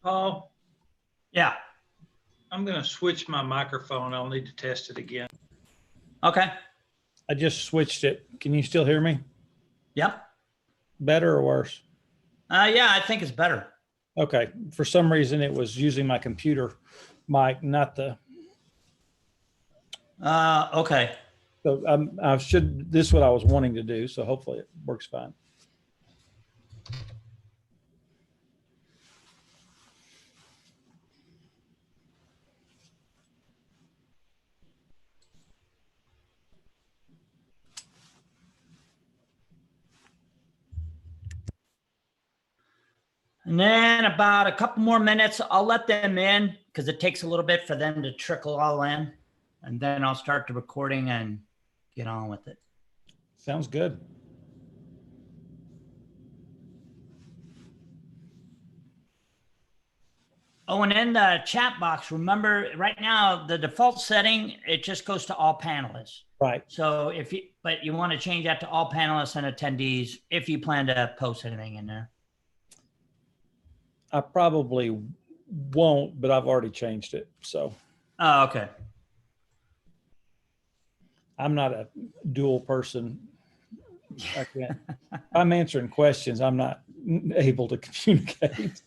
Paul, Yeah. I'm going to switch my microphone. I'll need to test it again. Okay. I just switched it. Can you still hear me? Yep. Better or worse? Yeah, I think it's better. Okay. For some reason, it was using my computer mic, not the. Okay. So I should. This is what I was wanting to do. So hopefully it works fine. And then about a couple more minutes, I'll let them in because it takes a little bit for them to trickle all in. And then I'll start the recording and get on with it. Sounds good. Oh, and in the chat box, remember right now, the default setting, it just goes to all panelists. Right. So but you want to change that to all panelists and attendees if you plan to post anything in there. I probably won't, but I've already changed it. So. Oh, okay. I'm not a dual person. I can't. I'm answering questions. I'm not able to communicate.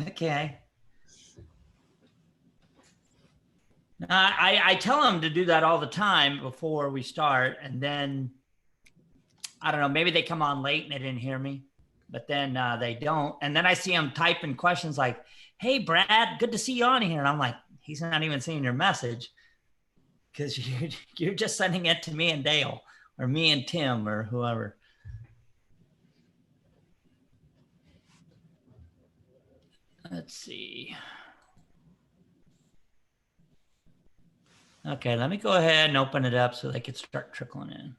Okay. I tell them to do that all the time before we start. And then, I don't know, maybe they come on late and they didn't hear me, but then they don't. And then I see them typing questions like, hey, Brad, good to see you on here. And I'm like, he's not even seeing your message because you're just sending it to me and Dale or me and Tim or whoever. Let's see. Okay, let me go ahead and open it up so they can start trickling in.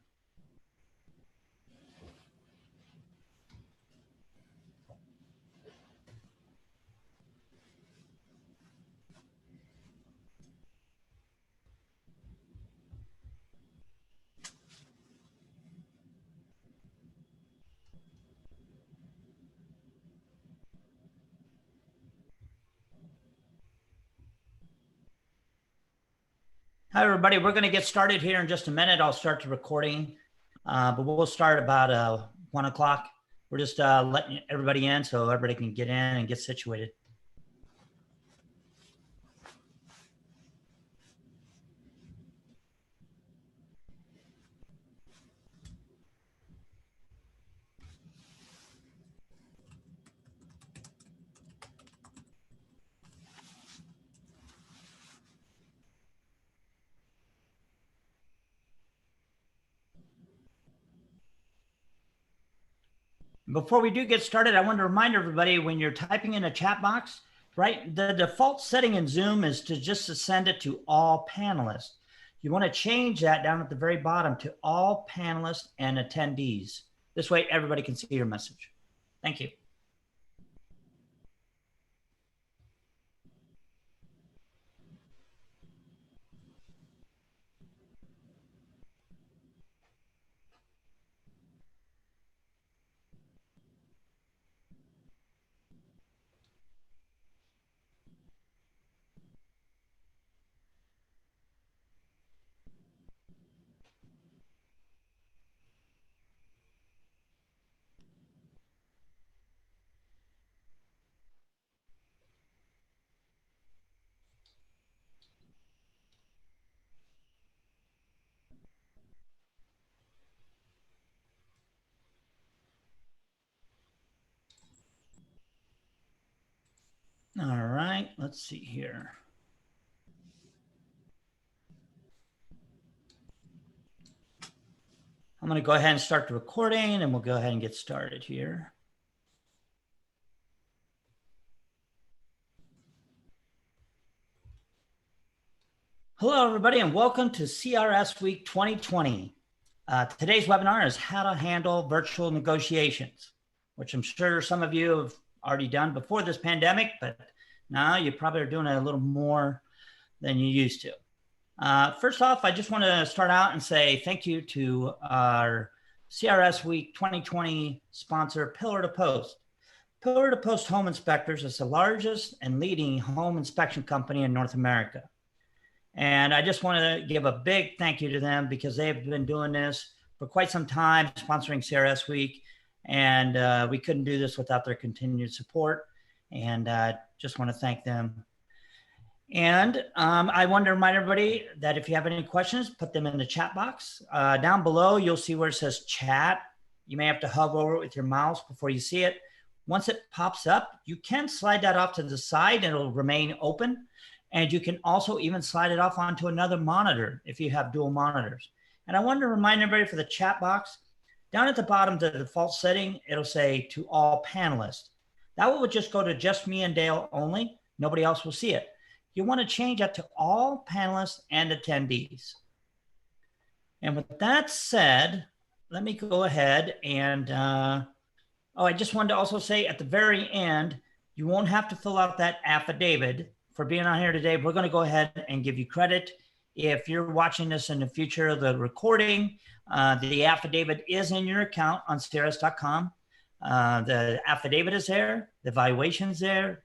Hi, everybody. We're going to get started here in just a minute. I'll start the recording, but we'll start about 1 o'clock. We're just letting everybody in so everybody can get in and get situated. Before we do get started, I want to remind everybody when you're typing in a chat box, right, the default setting in Zoom is to just to send it to all panelists. You want to change that down at the very bottom to all panelists and attendees. This way, everybody can see your message. Thank you. All right, let's see here. I'm going to go ahead and start the recording and we'll go ahead and get started here. Hello, everybody, and welcome to CRS Week 2020. Today's webinar is how to handle virtual negotiations, which I'm sure some of you have already done before this pandemic, but now you probably are doing it a little more than you used to. First off, I just want to start out and say thank you to our CRS Week 2020 sponsor, Pillar to Post. Pillar to Post Home Inspectors is the largest and leading home inspection company in North America. And I just want to give a big thank you to them because they've been doing this for quite some time, sponsoring CRS Week. And we couldn't do this without their continued support. And just want to thank them. And I want to remind everybody that if you have any questions, put them in the chat box. Down below, you'll see where it says chat. You may have to hover over it with your mouse before you see it. Once it pops up, you can slide that off to the side and it'll remain open. And you can also even slide it off onto another monitor if you have dual monitors. And I wanted to remind everybody for the chat box, down at the bottom, the default setting, it'll say to all panelists. That will just go to just me and Dale only. Nobody else will see it. You want to change that to all panelists and attendees. And with that said, let me go ahead and, I just wanted to also say at the very end, you won't have to fill out that affidavit for being on here today. We're going to go ahead and give you credit. If you're watching this in the future of the recording, the affidavit is in your account on CRS.com. The affidavit is there, the evaluation's there,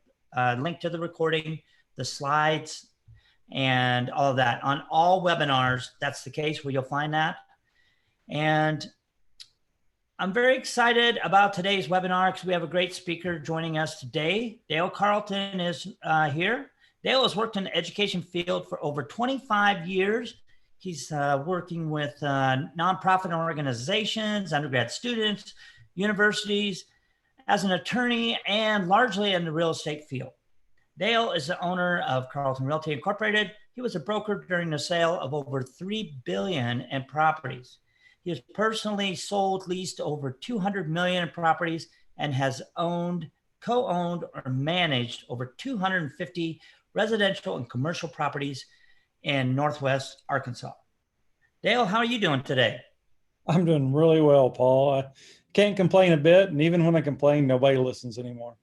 link to the recording, the slides, and all of that. On all webinars, that's the case where you'll find that. And I'm very excited about today's webinar because we have a great speaker joining us today. Dale Carlton is here. Dale has worked in the education field for over 25 years. He's working with nonprofit organizations, undergrad students, universities, as an attorney, and largely in the real estate field. Dale is the owner of Carlton Realty Incorporated. He was a broker during the sale of over $3 billion in properties. He has personally sold, leased over 200 million in properties and has owned, co-owned, or managed over 250 residential and commercial properties in Northwest Arkansas. Dale, how are you doing today? I'm doing really well, Paul. I can't complain a bit. And even when I complain, nobody listens anymore.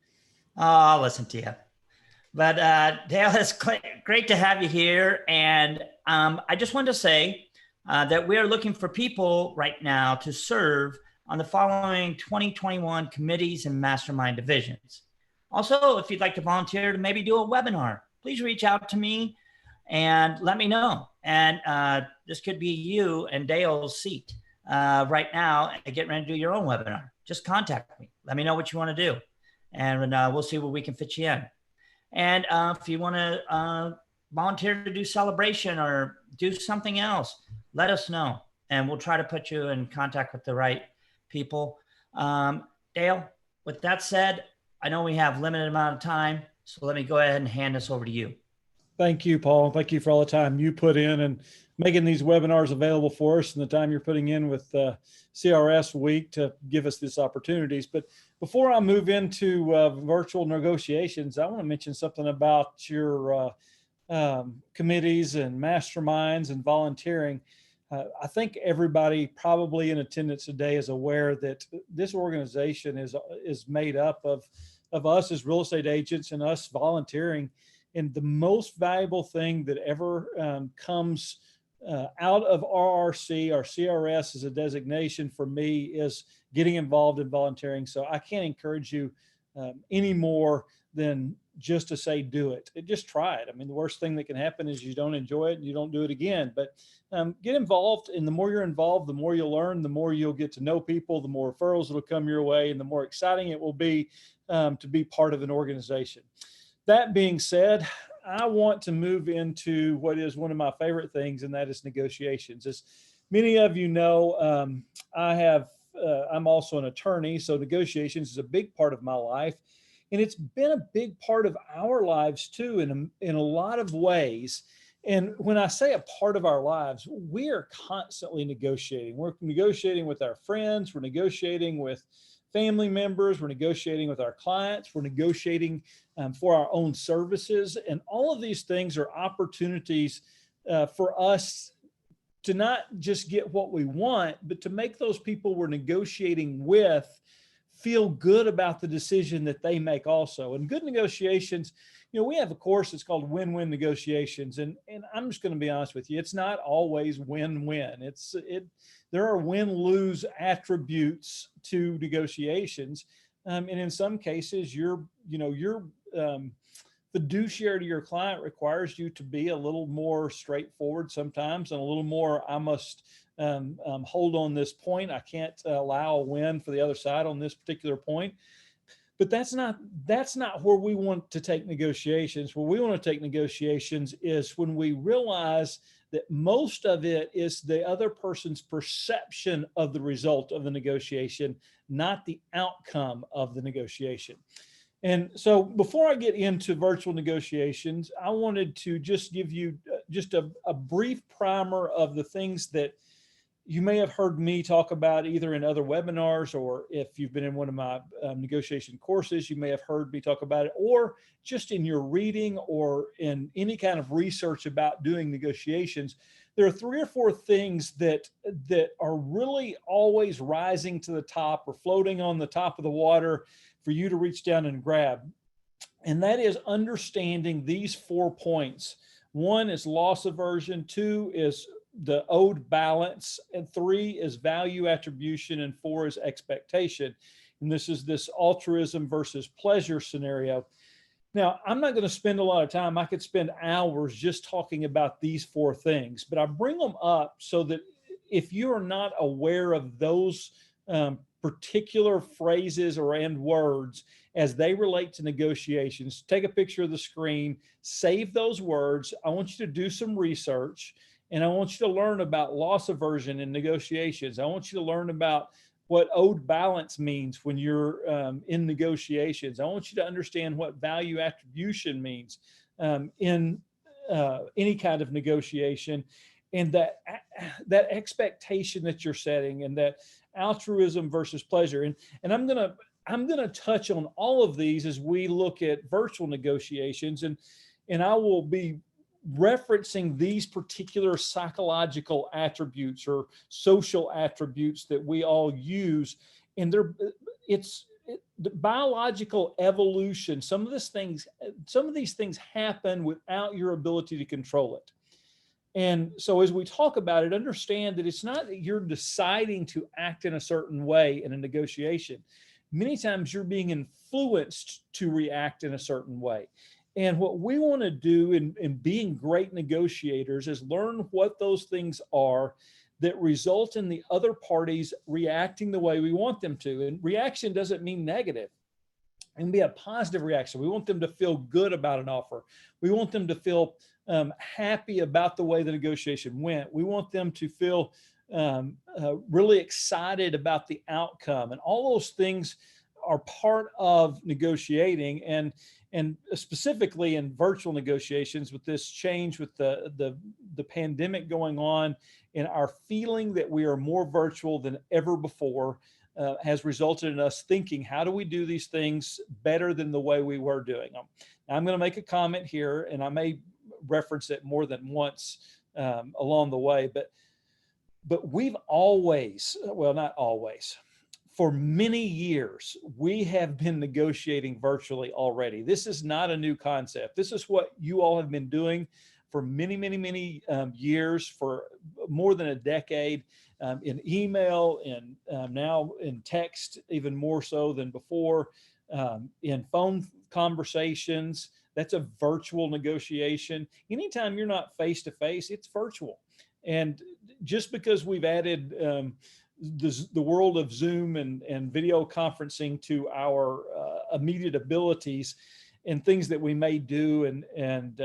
Oh, I'll listen to you. But Dale, it's great to have you here. And I just wanted to say that we are looking for people right now to serve on the following 2021 committees and mastermind divisions. Also, if you'd like to volunteer to maybe do a webinar, please reach out to me and let me know. And this could be you and Dale's seat right now and get ready to do your own webinar. Just contact me. Let me know what you want to do. And we'll see where we can fit you in. And if you want to volunteer to do celebration or do something else, let us know. And we'll try to put you in contact with the right people. Dale, with that said, I know we have limited amount of time, so let me go ahead and hand this over to you. Thank you, Paul. Thank you for all the time you put in and making these webinars available for us and the time you're putting in with CRS Week to give us these opportunities. But before I move into virtual negotiations, I want to mention something about your committees and masterminds and volunteering. I think everybody probably in attendance today is aware that this organization is made up of us as real estate agents and us volunteering. And the most valuable thing that ever comes out of RRC or CRS as a designation for me is getting involved in volunteering. So I can't encourage you any more than just to say, do it. Just try it. I mean, the worst thing that can happen is you don't enjoy it and you don't do it again, but get involved. And the more you're involved, the more you'll learn, the more you'll get to know people, the more referrals that'll come your way, and the more exciting it will be to be part of an organization. That being said, I want to move into what is one of my favorite things, and that is negotiations. As many of you know, I'm also an attorney, so negotiations is a big part of my life. And it's been a big part of our lives too, in a lot of ways. And when I say a part of our lives, we are constantly negotiating. We're negotiating with our friends. We're negotiating with family members. We're negotiating with our clients. We're negotiating for our own services. And all of these things are opportunities for us to not just get what we want, but to make those people we're negotiating with feel good about the decision that they make also. And good negotiations, you know, we have a course that's called Win-Win Negotiations. And I'm just going to be honest with you, it's not always win-win. There are win-lose attributes to negotiations. And in some cases, your fiduciary to your client requires you to be a little more straightforward sometimes, and a little more, I must hold on this point. I can't allow a win for the other side on this particular point. But that's not where we want to take negotiations. Where we want to take negotiations is when we realize that most of it is the other person's perception of the result of the negotiation, not the outcome of the negotiation. And so before I get into virtual negotiations, I wanted to just give you just a brief primer of the things that you may have heard me talk about either in other webinars, or if you've been in one of my negotiation courses, you may have heard me talk about it, or just in your reading or in any kind of research about doing negotiations. There are 3 or 4 things that are really always rising to the top or floating on the top of the water for you to reach down and grab. And that is understanding these 4 points. 1 is loss aversion, 2 is the owed balance, and 3 is value attribution, and 4 is expectation. And this is this altruism versus pleasure scenario. Now, I'm not going to spend a lot of time. I could spend hours just talking about these 4 things, but I bring them up so that if you are not aware of those particular phrases and words as they relate to negotiations, take a picture of the screen, save those words. I want you to do some research. And I want you to learn about loss aversion in negotiations. I want you to learn about what owed balance means when you're in negotiations. I want you to understand what value attribution means in any kind of negotiation, and that expectation that you're setting, and that altruism versus pleasure. And I'm gonna touch on all of these as we look at virtual negotiations, and I will be referencing these particular psychological attributes or social attributes that we all use. And the biological evolution. Some of these things happen without your ability to control it. And so as we talk about it, understand that it's not that you're deciding to act in a certain way in a negotiation. Many times you're being influenced to react in a certain way. And what we want to do in being great negotiators is learn what those things are that result in the other parties reacting the way we want them to. And reaction doesn't mean negative. It can be a positive reaction. We want them to feel good about an offer. We want them to feel happy about the way the negotiation went. We want them to feel really excited about the outcome. And all those things are part of negotiating, and specifically in virtual negotiations, with this change with the pandemic going on, and our feeling that we are more virtual than ever before has resulted in us thinking, how do we do these things better than the way we were doing them? Now, I'm going to make a comment here, and I may reference it more than once along the way, but we've always, well, not always, for many years, we have been negotiating virtually already. This is not a new concept. This is what you all have been doing for many, many, many years, for more than a decade, in email, and now in text, even more so than before, in phone conversations. That's a virtual negotiation. Anytime you're not face-to-face, it's virtual. And just because we've added the world of Zoom and video conferencing to our immediate abilities and things that we may do and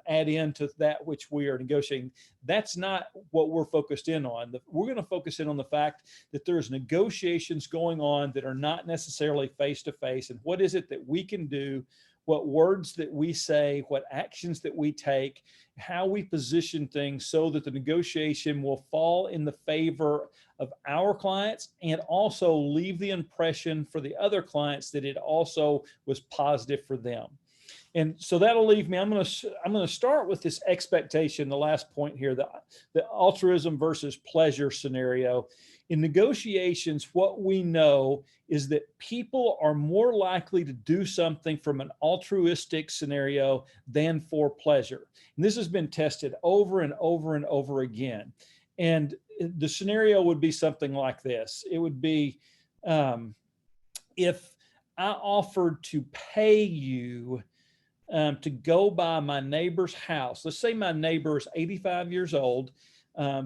add into that which we are negotiating, that's not what we're focused in on. We're going to focus in on the fact that there's negotiations going on that are not necessarily face-to-face, and what is it that we can do, what words that we say, what actions that we take, how we position things so that the negotiation will fall in the favor of our clients, and also leave the impression for the other clients that it also was positive for them. And so that'll leave me, I'm going to start with this expectation, the last point here, the altruism versus pleasure scenario. In negotiations, what we know is that people are more likely to do something from an altruistic scenario than for pleasure. And this has been tested over and over and over again. And the scenario would be something like this. It would be if I offered to pay you to go by my neighbor's house. Let's say my neighbor is 85 years old.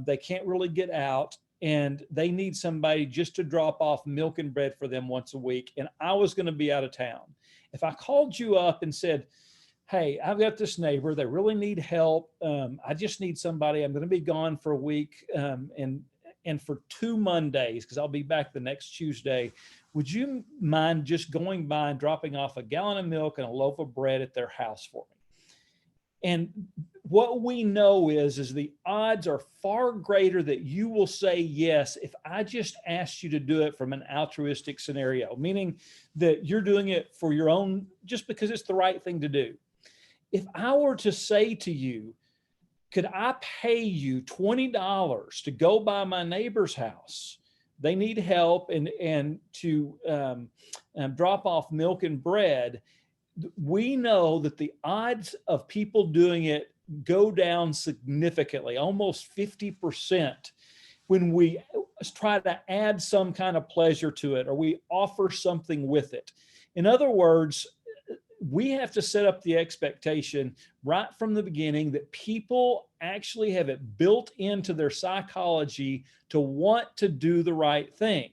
They can't really get out and they need somebody just to drop off milk and bread for them once a week. And I was going to be out of town. If I called you up and said, hey, I've got this neighbor, they really need help. I just need somebody. I'm going to be gone for a week and for 2 Mondays, because I'll be back the next Tuesday. Would you mind just going by and dropping off a gallon of milk and a loaf of bread at their house for me? And what we know is the odds are far greater that you will say yes if I just asked you to do it from an altruistic scenario, meaning that you're doing it for your own, just because it's the right thing to do. If I were to say to you, could I pay you $20 to go by my neighbor's house? They need help and to drop off milk and bread. We know that the odds of people doing it go down significantly, almost 50%, when we try to add some kind of pleasure to it or we offer something with it. In other words, we have to set up the expectation right from the beginning that people actually have it built into their psychology to want to do the right thing.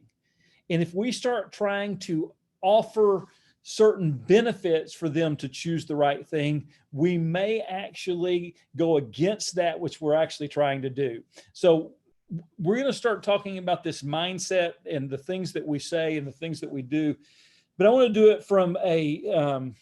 And if we start trying to offer certain benefits for them to choose the right thing, we may actually go against that which we're actually trying to do. So we're going to start talking about this mindset and the things that we say and the things that we do. But I want to do it from a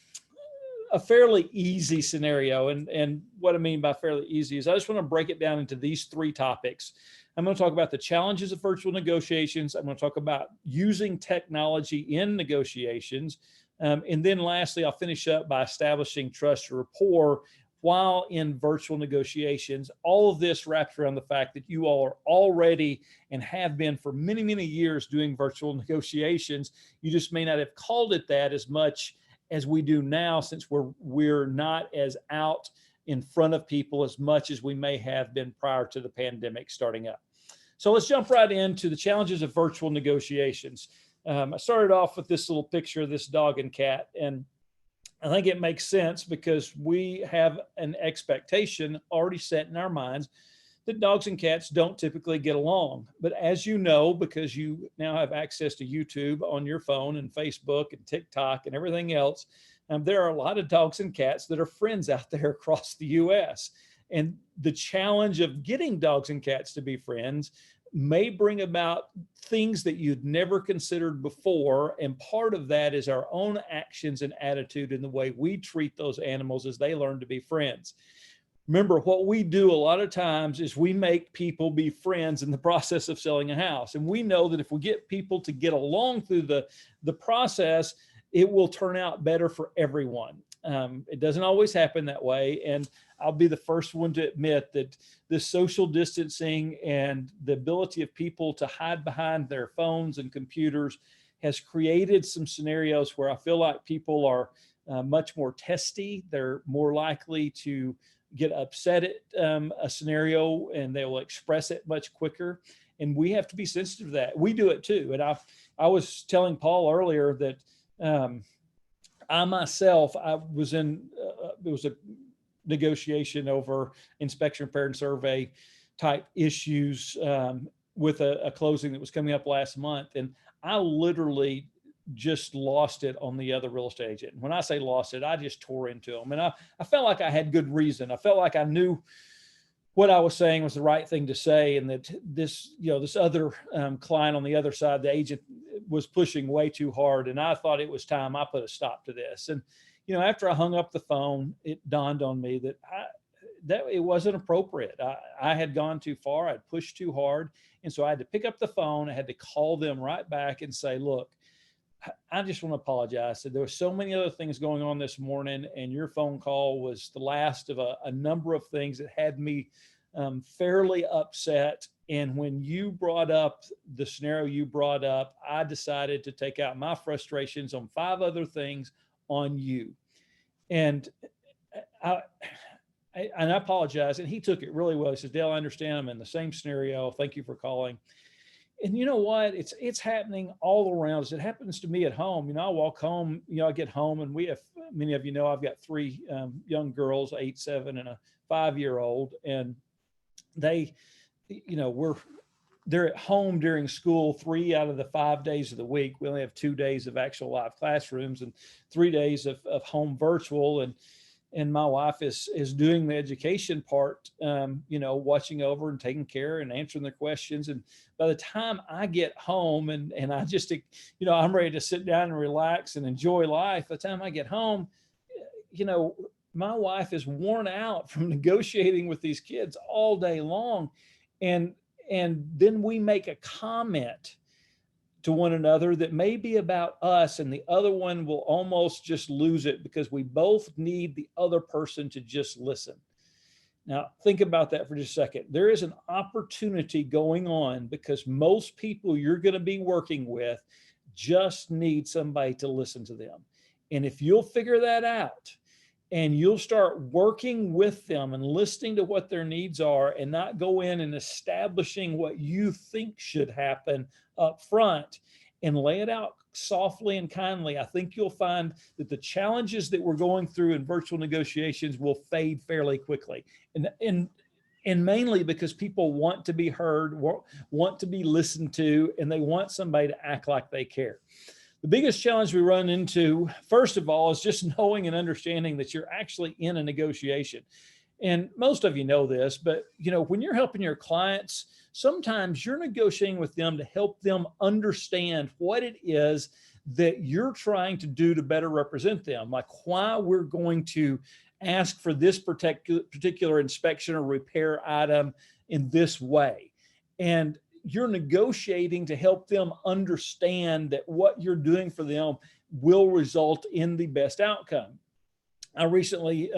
fairly easy scenario. And what I mean by fairly easy is I just want to break it down into these 3 topics. I'm going to talk about the challenges of virtual negotiations. I'm going to talk about using technology in negotiations. And then lastly, I'll finish up by establishing trust or rapport while in virtual negotiations. All of this wrapped around the fact that you all are already and have been for many, many years doing virtual negotiations. You just may not have called it that as much as we do now, since we're not as out in front of people as much as we may have been prior to the pandemic starting up. So let's jump right into the challenges of virtual negotiations. I started off with this little picture of this dog and cat, and I think it makes sense because we have an expectation already set in our minds that dogs and cats don't typically get along. But as you know, because you now have access to YouTube on your phone and Facebook and TikTok and everything else, there are a lot of dogs and cats that are friends out there across the US. And the challenge of getting dogs and cats to be friends may bring about things that you'd never considered before. And part of that is our own actions and attitude in the way we treat those animals as they learn to be friends. Remember, what we do a lot of times is we make people be friends in the process of selling a house. And we know that if we get people to get along through the process, it will turn out better for everyone. It doesn't always happen that way. And I'll be the first one to admit that this social distancing and the ability of people to hide behind their phones and computers has created some scenarios where I feel like people are much more testy. They're more likely to get upset at a scenario and they will express it much quicker. And we have to be sensitive to that. We do it too. And I was telling Paul earlier that I myself, I was in, it was a negotiation over inspection, repair, and survey type issues with a closing that was coming up last month. And I literally just lost it on the other real estate agent. When I say lost it, I just tore into them. And I felt like I had good reason. I felt like I knew what I was saying was the right thing to say. And that this, this other client on the other side, the agent was pushing way too hard. And I thought it was time I put a stop to this. And, after I hung up the phone, it dawned on me that it wasn't appropriate. I had gone too far. I'd pushed too hard. And so I had to pick up the phone. I had to call them right back and say, look, I just want to apologize. There were so many other things going on this morning, and your phone call was the last of a number of things that had me fairly upset. And when you brought up the scenario you brought up, I decided to take out my frustrations on 5 other things on you. And I apologize. And he took it really well. He says, Dale, I understand. I'm in the same scenario. Thank you for calling. And you know what? It's happening all around us. It happens to me at home. You know, I walk home, you know, I get home and we have, many of you know, I've got three young girls, 8, 7, and a 5-year-old. And they, you know, they're at home during school 3 out of the 5 days of the week. We only have 2 days of actual live classrooms and 3 days of home virtual. And my wife is doing the education part, you know, watching over and taking care and answering their questions. And by the time I get home and I just, you know, I'm ready to sit down and relax and enjoy life. By the time I get home, you know, my wife is worn out from negotiating with these kids all day long. And then we make a comment to one another that may be about us, and the other one will almost just lose it because we both need the other person to just listen. Now, think about that for just a second. There is an opportunity going on because most people you're going to be working with just need somebody to listen to them. And if you'll figure that out, and you'll start working with them and listening to what their needs are and not go in and establishing what you think should happen up front and lay it out softly and kindly, I think you'll find that the challenges that we're going through in virtual negotiations will fade fairly quickly. And mainly because people want to be heard, want to be listened to, and they want somebody to act like they care. The biggest challenge we run into, first of all, is just knowing and understanding that you're actually in a negotiation. And most of you know this, but you know, when you're helping your clients, sometimes you're negotiating with them to help them understand what it is that you're trying to do to better represent them, like why we're going to ask for this particular inspection or repair item in this way. And you're negotiating to help them understand that what you're doing for them will result in the best outcome. I recently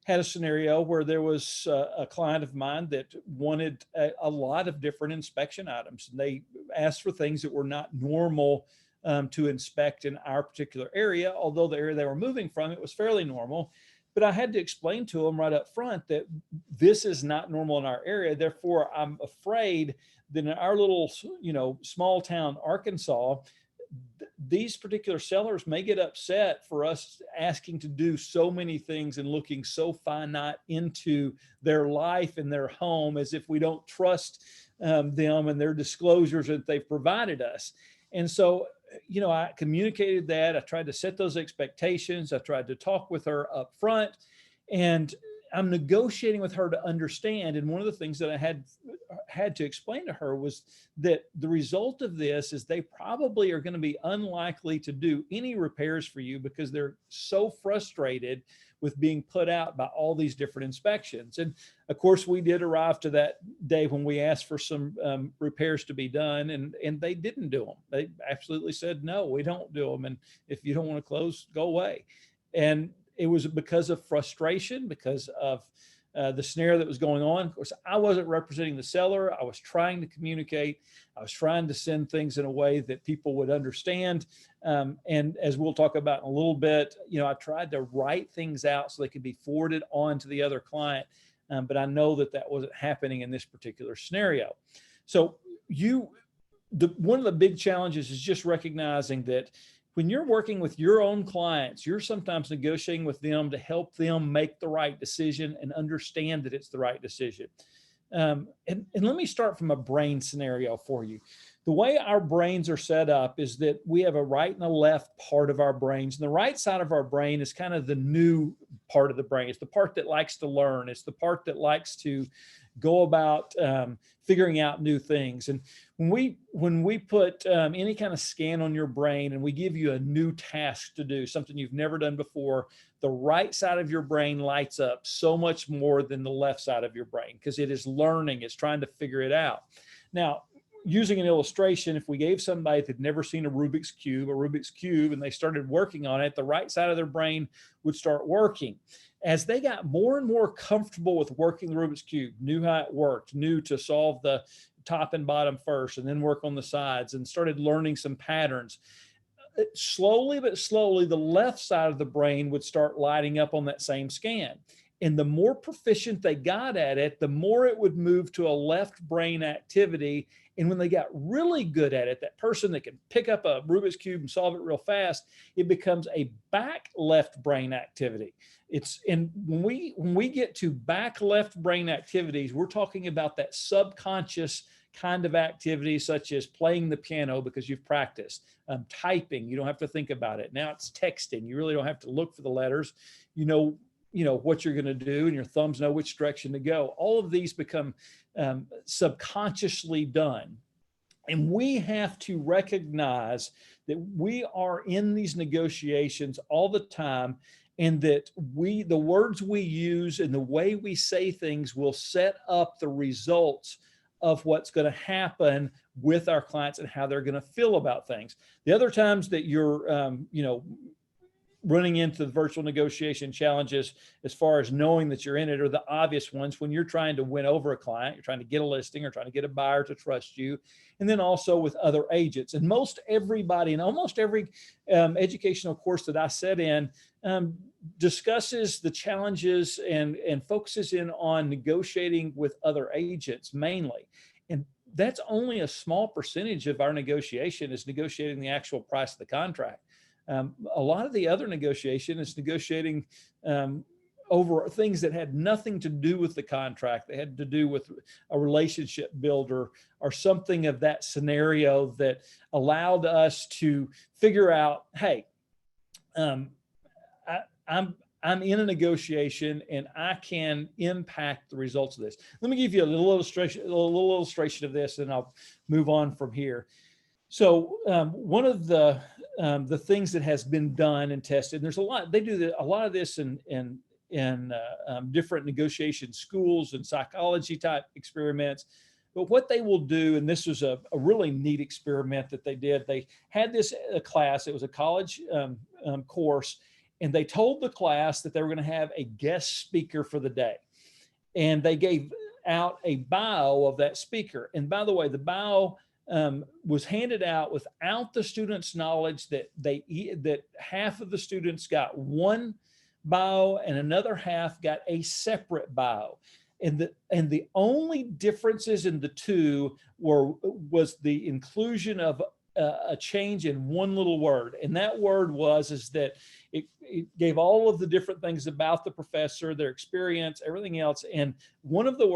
had a scenario where there was a client of mine that wanted a lot of different inspection items. And they asked for things that were not normal to inspect in our particular area, although the area they were moving from, it was fairly normal. But I had to explain to them right up front that this is not normal in our area. Therefore, I'm afraid that in our little, you know, small town, Arkansas, these particular sellers may get upset for us asking to do so many things and looking so finite into their life and their home as if we don't trust them and their disclosures that they've provided us. And so, you know, I communicated that. I tried to set those expectations. I tried to talk with her up front, and I'm negotiating with her to understand. And one of the things that I had to explain to her was that the result of this is they probably are going to be unlikely to do any repairs for you because they're so frustrated with being put out by all these different inspections. And of course, we did arrive to that day when we asked for some repairs to be done, and they didn't do them. They absolutely said, no, we don't do them. And if you don't want to close, go away. And it was because of frustration, because of the scenario that was going on. Of course, I wasn't representing the seller. I was trying to communicate. I was trying to send things in a way that people would understand. And as we'll talk about in a little bit, you know, I tried to write things out so they could be forwarded on to the other client. But I know that that wasn't happening in this particular scenario. So one of the big challenges is just recognizing that when you're working with your own clients, you're sometimes negotiating with them to help them make the right decision and understand that it's the right decision. And let me start from a brain scenario for you. The way our brains are set up is that we have a right and a left part of our brains. And the right side of our brain is kind of the new part of the brain. It's the part that likes to learn. It's the part that likes to go about figuring out new things. And when we put any kind of scan on your brain and we give you a new task to do, something you've never done before, the right side of your brain lights up so much more than the left side of your brain because it is learning, it's trying to figure it out. Now, using an illustration, if we gave somebody that had never seen a Rubik's Cube, and they started working on it, the right side of their brain would start working. As they got more and more comfortable with working the Rubik's Cube, knew how it worked, knew to solve the top and bottom first and then work on the sides, and started learning some patterns, slowly but slowly, the left side of the brain would start lighting up on that same scan. And the more proficient they got at it, the more it would move to a left brain activity. And when they got really good at it, that person that can pick up a Rubik's Cube and solve it real fast, it becomes a back left brain activity. And when we get to back left brain activities, we're talking about that subconscious kind of activity, such as playing the piano because you've practiced, typing, you don't have to think about it. Now it's texting, you really don't have to look for the letters. You know what you're going to do, and your thumbs know which direction to go. All of these become subconsciously done. And we have to recognize that we are in these negotiations all the time, and that the words we use and the way we say things will set up the results of what's going to happen with our clients and how they're going to feel about things. The other times that you're, running into the virtual negotiation challenges, as far as knowing that you're in it, are the obvious ones when you're trying to win over a client, you're trying to get a listing or trying to get a buyer to trust you. And then also with other agents. And most everybody in almost every educational course that I sit in discusses the challenges and focuses in on negotiating with other agents mainly. And that's only a small percentage of our negotiation is negotiating the actual price of the contract. A lot of the other negotiation is negotiating over things that had nothing to do with the contract. They had to do with a relationship builder or something of that scenario that allowed us to figure out, hey, I'm in a negotiation and I can impact the results of this. Let me give you a little illustration of this, and I'll move on from here. So one of the things that has been done and tested, and there's a lot, they do a lot of this in different negotiation schools and psychology type experiments. But what they will do, and this was a really neat experiment that they did, they had this class, it was a college course, and they told the class that they were going to have a guest speaker for the day. And they gave out a bio of that speaker. And by the way, the bio was handed out without the students' knowledge that that half of the students got one bio and another half got a separate bio. And the only differences in the two was the inclusion of a change in one little word. And that word is that it gave all of the different things about the professor, their experience, everything else. And one of the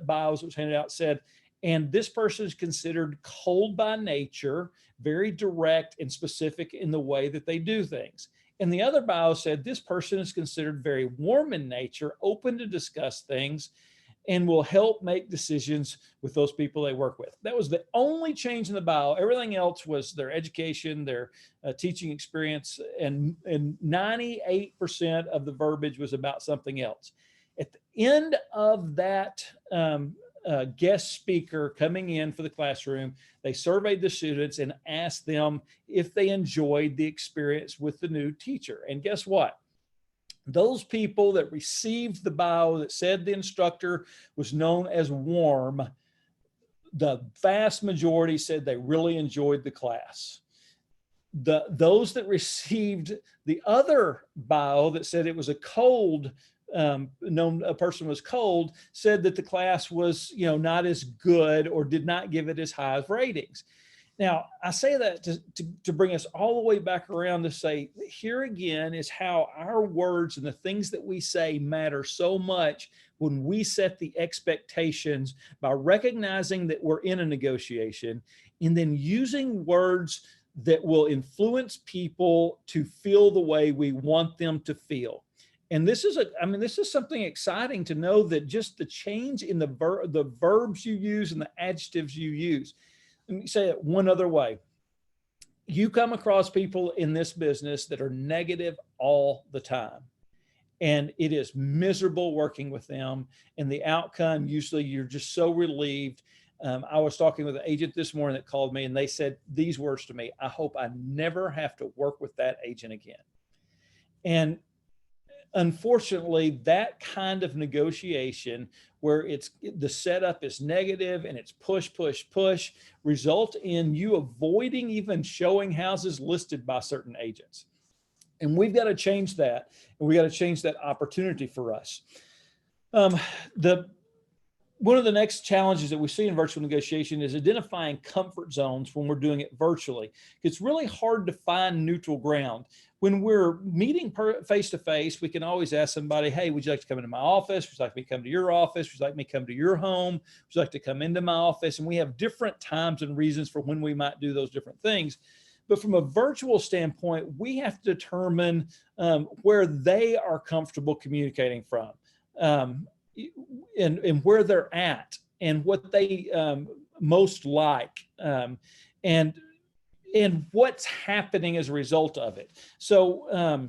bios that was handed out said, and this person is considered cold by nature, very direct and specific in the way that they do things. And the other bio said, this person is considered very warm in nature, open to discuss things, and will help make decisions with those people they work with. That was the only change in the bio. Everything else was their education, their teaching experience, and 98% of the verbiage was about something else. At the end of that guest speaker coming in for the classroom, they surveyed the students and asked them if they enjoyed the experience with the new teacher. And guess what? Those people that received the bio that said the instructor was known as warm, the vast majority said they really enjoyed the class. Those that received the other bio that said it was a cold, a person was cold, said that the class was, not as good or did not give it as high as ratings. Now, I say that to bring us all the way back around to say, here again is how our words and the things that we say matter so much when we set the expectations by recognizing that we're in a negotiation and then using words that will influence people to feel the way we want them to feel. And this is something exciting to know, that just the change in the verbs you use and the adjectives you use. Let me say it one other way. You come across people in this business that are negative all the time, and it is miserable working with them. And the outcome, usually you're just so relieved. I was talking with an agent this morning that called me, and they said these words to me: I hope I never have to work with that agent again. And unfortunately, that kind of negotiation where the setup is negative and it's push, push, push, result in you avoiding even showing houses listed by certain agents. And we've got to change that. And we got to change that opportunity for us. One of the next challenges that we see in virtual negotiation is identifying comfort zones when we're doing it virtually. It's really hard to find neutral ground. When we're meeting face to face, we can always ask somebody, hey, would you like to come into my office? Would you like me to come to your office? Would you like me to come to your home? Would you like to come into my office? And we have different times and reasons for when we might do those different things. But from a virtual standpoint, we have to determine where they are comfortable communicating from. And where they're at and what they most like, and what's happening as a result of it. So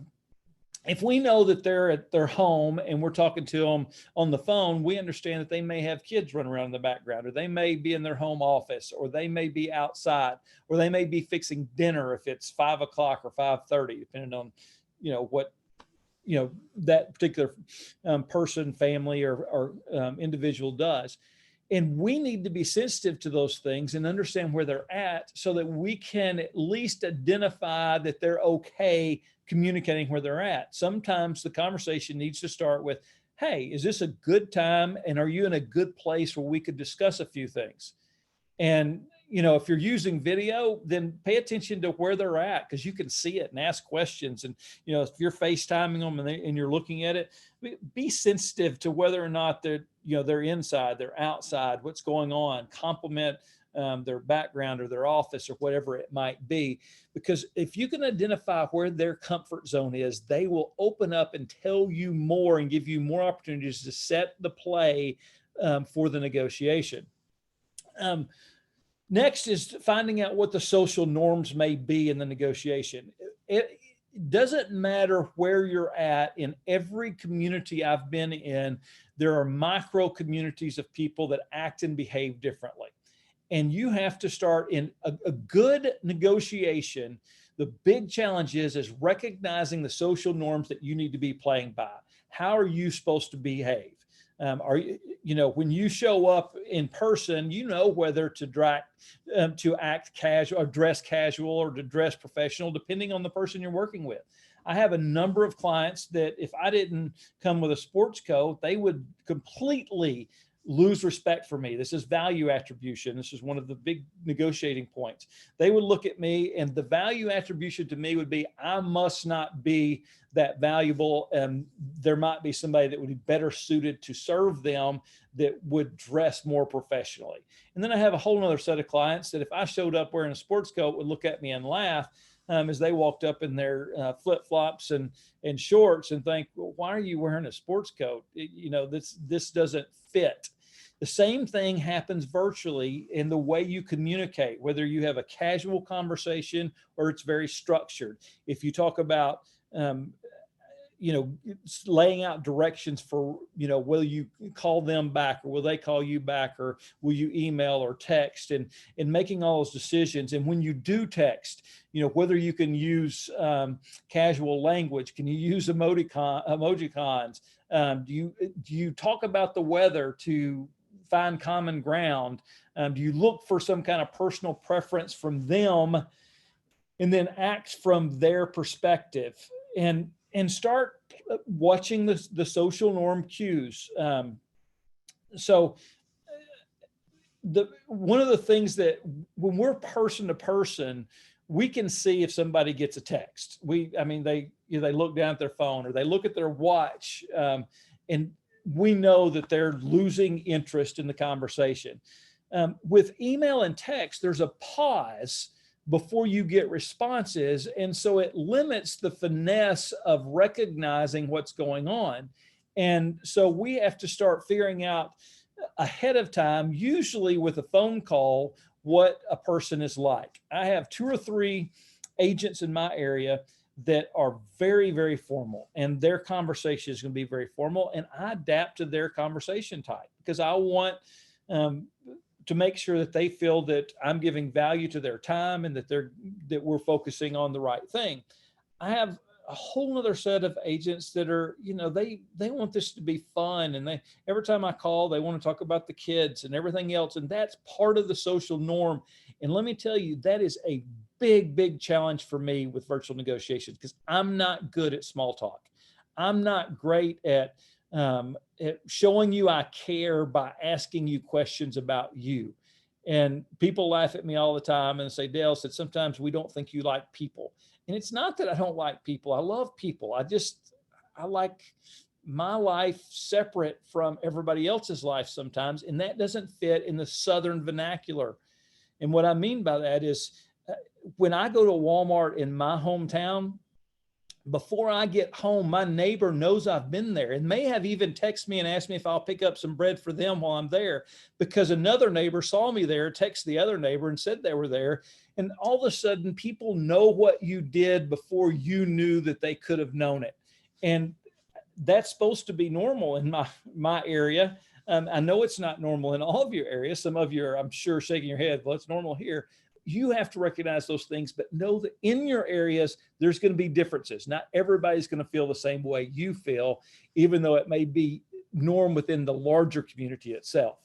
if we know that they're at their home and we're talking to them on the phone, we understand that they may have kids running around in the background, or they may be in their home office, or they may be outside, or they may be fixing dinner if it's 5 o'clock or 5:30, depending on, what that particular person, family, or individual does. And we need to be sensitive to those things and understand where they're at so that we can at least identify that they're okay communicating where they're at. Sometimes the conversation needs to start with, hey, is this a good time? And are you in a good place where we could discuss a few things? And if you're using video, then pay attention to where they're at, because you can see it and ask questions. And, if you're FaceTiming them and you're looking at it, be sensitive to whether or not they're inside, they're outside, what's going on, compliment their background or their office or whatever it might be. Because if you can identify where their comfort zone is, they will open up and tell you more and give you more opportunities to set the play for the negotiation. Next is finding out what the social norms may be in the negotiation. It doesn't matter where you're at. In every community I've been in, there are micro communities of people that act and behave differently. And you have to start in a good negotiation. The big challenge is recognizing the social norms that you need to be playing by. How are you supposed to behave? When you show up in person, whether to act casual or dress casual or to dress professional, depending on the person you're working with. I have a number of clients that if I didn't come with a sports coat, they would completely lose respect for me. This is value attribution. This is one of the big negotiating points. They would look at me, and the value attribution to me would be, I must not be that valuable. And there might be somebody that would be better suited to serve them that would dress more professionally. And then I have a whole nother set of clients that if I showed up wearing a sports coat would look at me and laugh as they walked up in their flip-flops and shorts and think, well, why are you wearing a sports coat? This doesn't fit. The same thing happens virtually in the way you communicate, whether you have a casual conversation or it's very structured. If you talk about, laying out directions for, will you call them back or will they call you back, or will you email or text, and making all those decisions. And when you do text, whether you can use casual language, can you use emojicons? Do you talk about the weather to find common ground? Do you look for some kind of personal preference from them and then act from their perspective and start watching the social norm cues? One of the things that when we're person to person, we can see if somebody gets a text. They look down at their phone or they look at their watch, and we know that they're losing interest in the conversation. With email and text, there's a pause before you get responses. And so it limits the finesse of recognizing what's going on. And so we have to start figuring out ahead of time, usually with a phone call, what a person is like. I have 2 or 3 agents in my area that are very, very formal, and their conversation is going to be very formal. And I adapt to their conversation type because I want to make sure that they feel that I'm giving value to their time and that we're focusing on the right thing. I have a whole other set of agents that are, they want this to be fun. And every time I call, they want to talk about the kids and everything else. And that's part of the social norm. And let me tell you, that is a big challenge for me with virtual negotiations because I'm not good at small talk. I'm not great at showing you I care by asking you questions about you. And people laugh at me all the time and say, Dale said, sometimes we don't think you like people. And it's not that I don't like people. I love people. I like my life separate from everybody else's life sometimes. And that doesn't fit in the Southern vernacular. And what I mean by that is when I go to Walmart in my hometown, before I get home, my neighbor knows I've been there and may have even texted me and asked me if I'll pick up some bread for them while I'm there, because another neighbor saw me there, texted the other neighbor and said they were there. And all of a sudden people know what you did before you knew that they could have known it. And that's supposed to be normal in my area. I know it's not normal in all of your areas. Some of you are, I'm sure, shaking your head. Well, it's normal here. You have to recognize those things, but know that in your areas, there's going to be differences. Not everybody's going to feel the same way you feel, even though it may be norm within the larger community itself.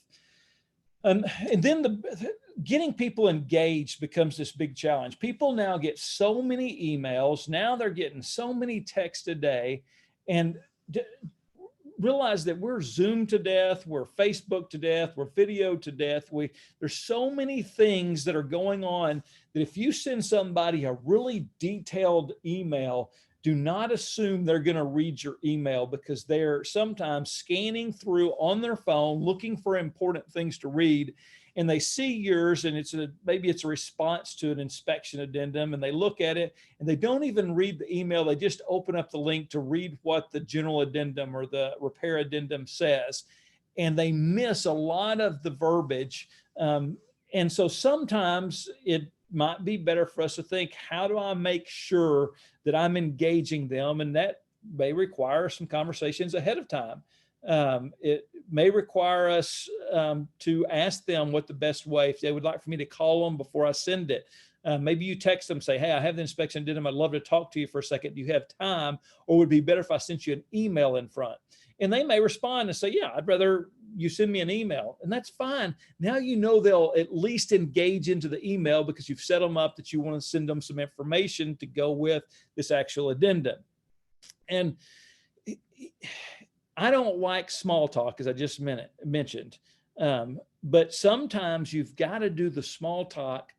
And then getting people engaged becomes this big challenge. People now get so many emails. Now they're getting so many texts a day, and realize that we're Zoom to death, we're Facebook to death, we're video to death. There's so many things that are going on that if you send somebody a really detailed email, do not assume they're going to read your email, because they're sometimes scanning through on their phone, looking for important things to read. And they see yours, and maybe it's a response to an inspection addendum, and they look at it and they don't even read the email. They just open up the link to read what the general addendum or the repair addendum says, and they miss a lot of the verbiage. And so sometimes it might be better for us to think, how do I make sure that I'm engaging them? And that may require some conversations ahead of time. It may require us to ask them what the best way, if they would like for me to call them before I send it. Maybe you text them, say, hey, I have the inspection addendum. I'd love to talk to you for a second. Do you have time? Or would it be better if I sent you an email in front? And they may respond and say, yeah, I'd rather you send me an email. And that's fine. Now you know they'll at least engage into the email because you've set them up that you want to send them some information to go with this actual addendum. And I don't like small talk, as I just mentioned, but sometimes you've got to do the small talk,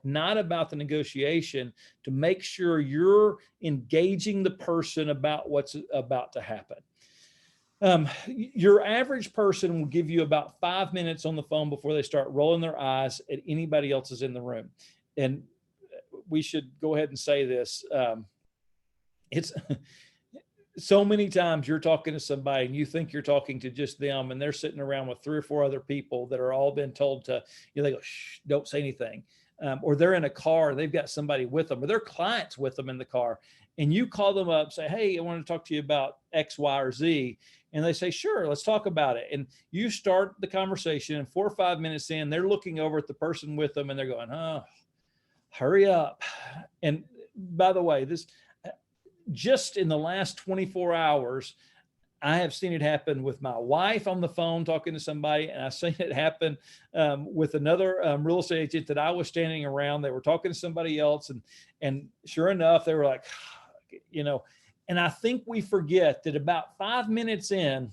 not about the negotiation, to make sure you're engaging the person about what's about to happen. Your average person will give you about 5 minutes on the phone before they start rolling their eyes at anybody else is in the room. And we should go ahead and say this. It's so many times you're talking to somebody and you think you're talking to just them, and they're sitting around with 3 or 4 other people that are all been told to, they go, shh, don't say anything. Or they're in a car, they've got somebody with them, or their clients with them in the car. And you call them up, say, hey, I want to talk to you about X, Y, or Z. And they say, sure, let's talk about it. And you start the conversation, and 4 or 5 minutes in, they're looking over at the person with them and they're going, oh, hurry up. And by the way, this just in the last 24 hours, I have seen it happen with my wife on the phone talking to somebody, and I've seen it happen with another real estate agent that I was standing around. They were talking to somebody else, and sure enough, they were like, and I think we forget that about 5 minutes in,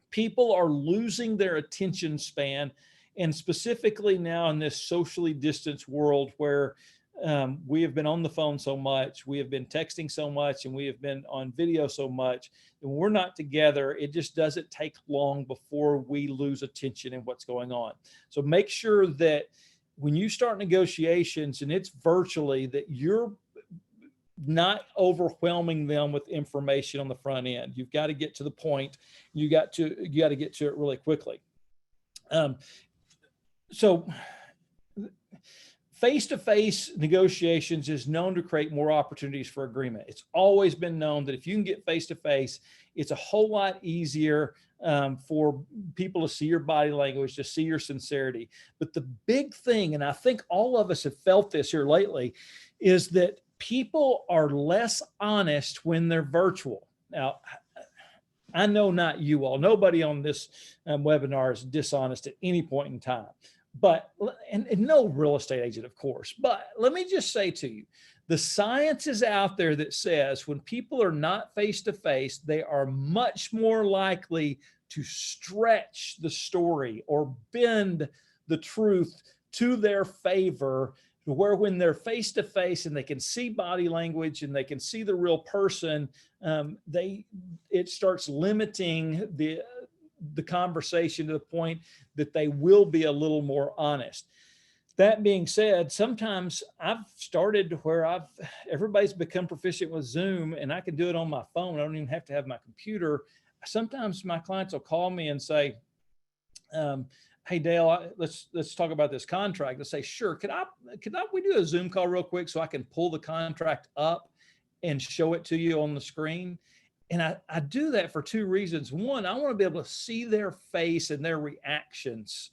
people are losing their attention span. And specifically now in this socially distanced world where we have been on the phone so much, we have been texting so much, and we have been on video so much, and we're not together. It just doesn't take long before we lose attention in what's going on. So make sure that when you start negotiations and it's virtually, that you're not overwhelming them with information on the front end. You've got to get to the point. You got to get to it really quickly. So face-to-face negotiations is known to create more opportunities for agreement. It's always been known that if you can get face-to-face, it's a whole lot easier for people to see your body language, to see your sincerity. But the big thing, and I think all of us have felt this here lately, is that people are less honest when they're virtual. Now, I know not you all, nobody on this webinar is dishonest at any point in time. But, and no real estate agent, of course, but let me just say to you, the science is out there that says when people are not face to face, they are much more likely to stretch the story or bend the truth to their favor, where when they're face to face and they can see body language and they can see the real person, it starts limiting the conversation to the point that they will be a little more honest. That being said, sometimes I've started where everybody's become proficient with Zoom and I can do it on my phone. I don't even have to have my computer. Sometimes my clients will call me and say, hey Dale, let's talk about this contract. I say, sure. Could we do a Zoom call real quick so I can pull the contract up and show it to you on the screen? And I do that for two reasons. One, I want to be able to see their face and their reactions.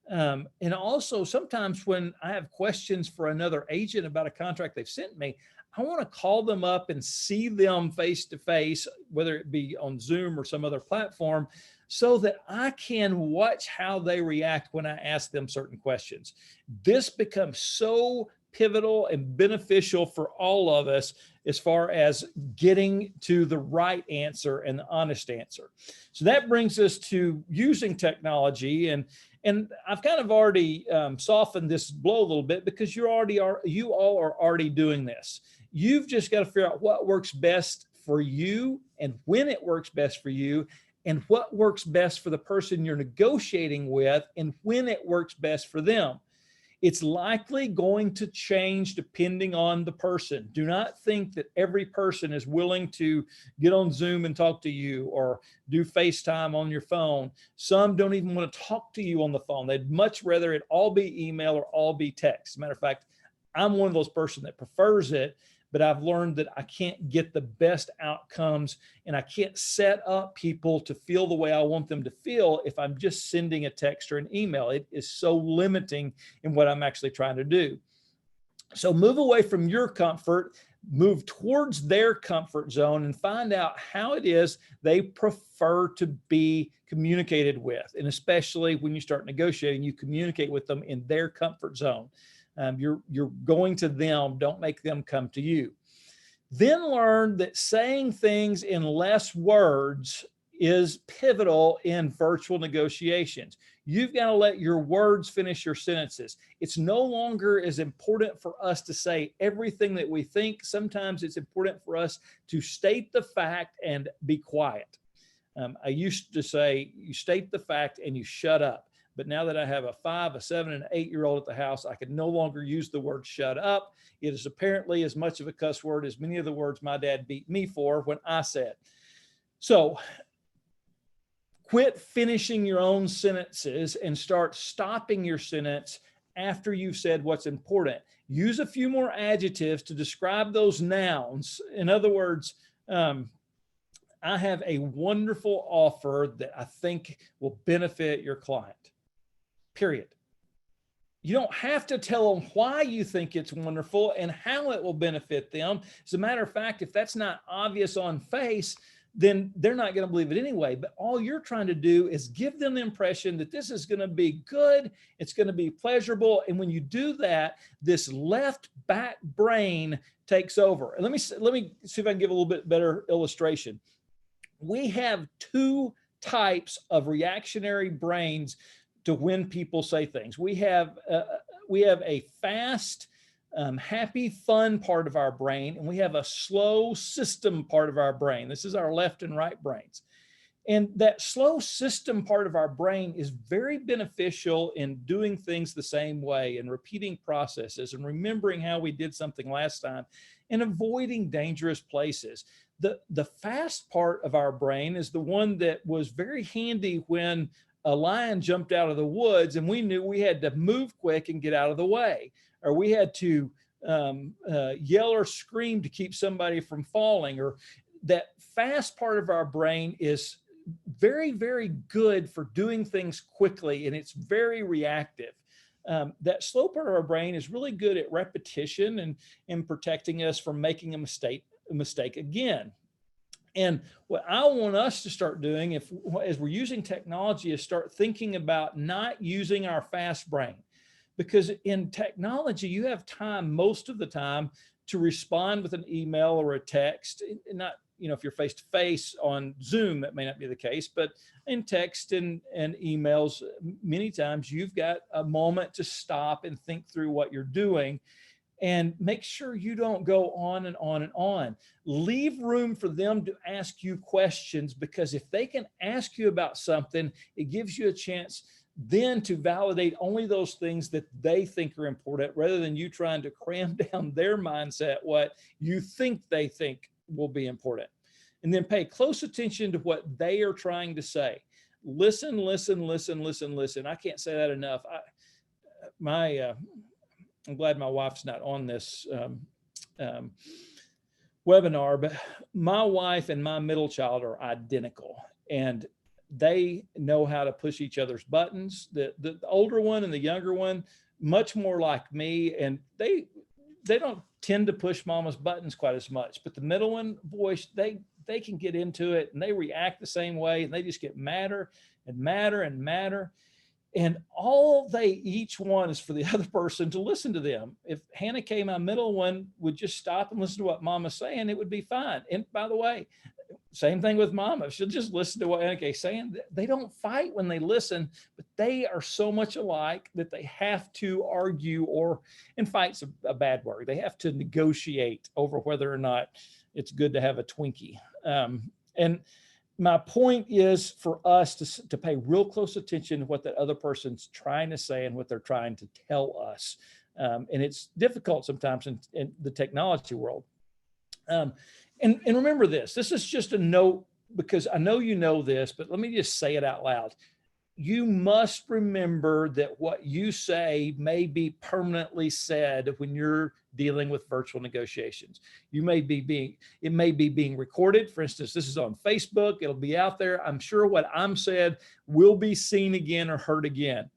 And also sometimes when I have questions for another agent about a contract they've sent me, I want to call them up and see them face to face, whether it be on Zoom or some other platform, so that I can watch how they react when I ask them certain questions. This becomes so pivotal and beneficial for all of us as far as getting to the right answer and the honest answer. So that brings us to using technology, and I've kind of already softened this blow a little bit because you all are already doing this. You've just got to figure out what works best for you and when it works best for you, and what works best for the person you're negotiating with and when it works best for them. It's likely going to change depending on the person. Do not think that every person is willing to get on Zoom and talk to you or do FaceTime on your phone. Some don't even want to talk to you on the phone. They'd much rather it all be email or all be text. As a matter of fact, I'm one of those person that prefers it, but I've learned that I can't get the best outcomes and I can't set up people to feel the way I want them to feel if I'm just sending a text or an email. It is so limiting in what I'm actually trying to do. So move away from your comfort, move towards their comfort zone, and find out how it is they prefer to be communicated with. And especially when you start negotiating, you communicate with them in their comfort zone. You're going to them, don't make them come to you. Then learn that saying things in less words is pivotal in virtual negotiations. You've got to let your words finish your sentences. It's no longer as important for us to say everything that we think. Sometimes it's important for us to state the fact and be quiet. I used to say, you state the fact and you shut up. But now that I have a 5, a 7, and an 8-year-old at the house, I can no longer use the word shut up. It is apparently as much of a cuss word as many of the words my dad beat me for when I said. So quit finishing your own sentences and start stopping your sentence after you've said what's important. Use a few more adjectives to describe those nouns. In other words, I have a wonderful offer that I think will benefit your client. Period. You don't have to tell them why you think it's wonderful and how it will benefit them. As a matter of fact, if that's not obvious on face, then they're not going to believe it anyway. But all you're trying to do is give them the impression that this is going to be good. It's going to be pleasurable. And when you do that, this left back brain takes over. And let me see if I can give a little bit better illustration. We have two types of reactionary brains to when people say things. We have a fast, happy, fun part of our brain, and we have a slow system part of our brain. This is our left and right brains. And that slow system part of our brain is very beneficial in doing things the same way and repeating processes and remembering how we did something last time and avoiding dangerous places. The fast part of our brain is the one that was very handy when a lion jumped out of the woods and we knew we had to move quick and get out of the way, or we had to yell or scream to keep somebody from falling. Or that fast part of our brain is very, very good for doing things quickly, and it's very reactive. That slow part of our brain is really good at repetition and protecting us from making a mistake again. And what I want us to start doing, as we're using technology, is start thinking about not using our fast brain. Because in technology, you have time most of the time to respond with an email or a text. Not, if you're face to face on Zoom, that may not be the case, but in text and emails, many times you've got a moment to stop and think through what you're doing. And make sure you don't go on and on and on. Leave room for them to ask you questions, because if they can ask you about something, it gives you a chance then to validate only those things that they think are important, rather than you trying to cram down their mindset what you think they think will be important. And then pay close attention to what they are trying to say. Listen, listen, listen, listen, listen. I can't say that enough. I'm glad my wife's not on this webinar, but my wife and my middle child are identical, and they know how to push each other's buttons. The older one and the younger one, much more like me, and they don't tend to push mama's buttons quite as much. But the middle one, boy, they can get into it, and they react the same way, and they just get madder and madder and madder. And all each one is for the other person to listen to them. If Hannah K, my middle one, would just stop and listen to what mama's saying, it would be fine. And by the way, same thing with mama. If she'll just listen to what Hannah K's saying, they don't fight when they listen, but they are so much alike that they have to argue, and fight's a bad word. They have to negotiate over whether or not it's good to have a Twinkie. And my point is for us to pay real close attention to what that other person's trying to say and what they're trying to tell us. And it's difficult sometimes in the technology world. And remember this is just a note, because I know you know this, but let me just say it out loud. You must remember that what you say may be permanently said when you're dealing with virtual negotiations. It may be being recorded. For instance, this is on Facebook. It'll be out there. I'm sure what I'm said will be seen again or heard again.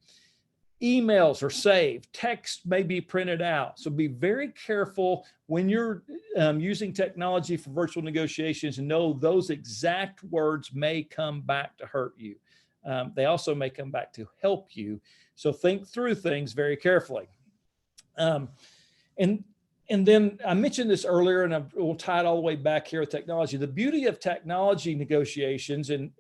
Emails are saved. Text may be printed out. So be very careful when you're using technology for virtual negotiations, and know those exact words may come back to hurt you. They also may come back to help you. So think through things very carefully. And then I mentioned this earlier, and we'll tie it all the way back here with technology. The beauty of technology negotiations, and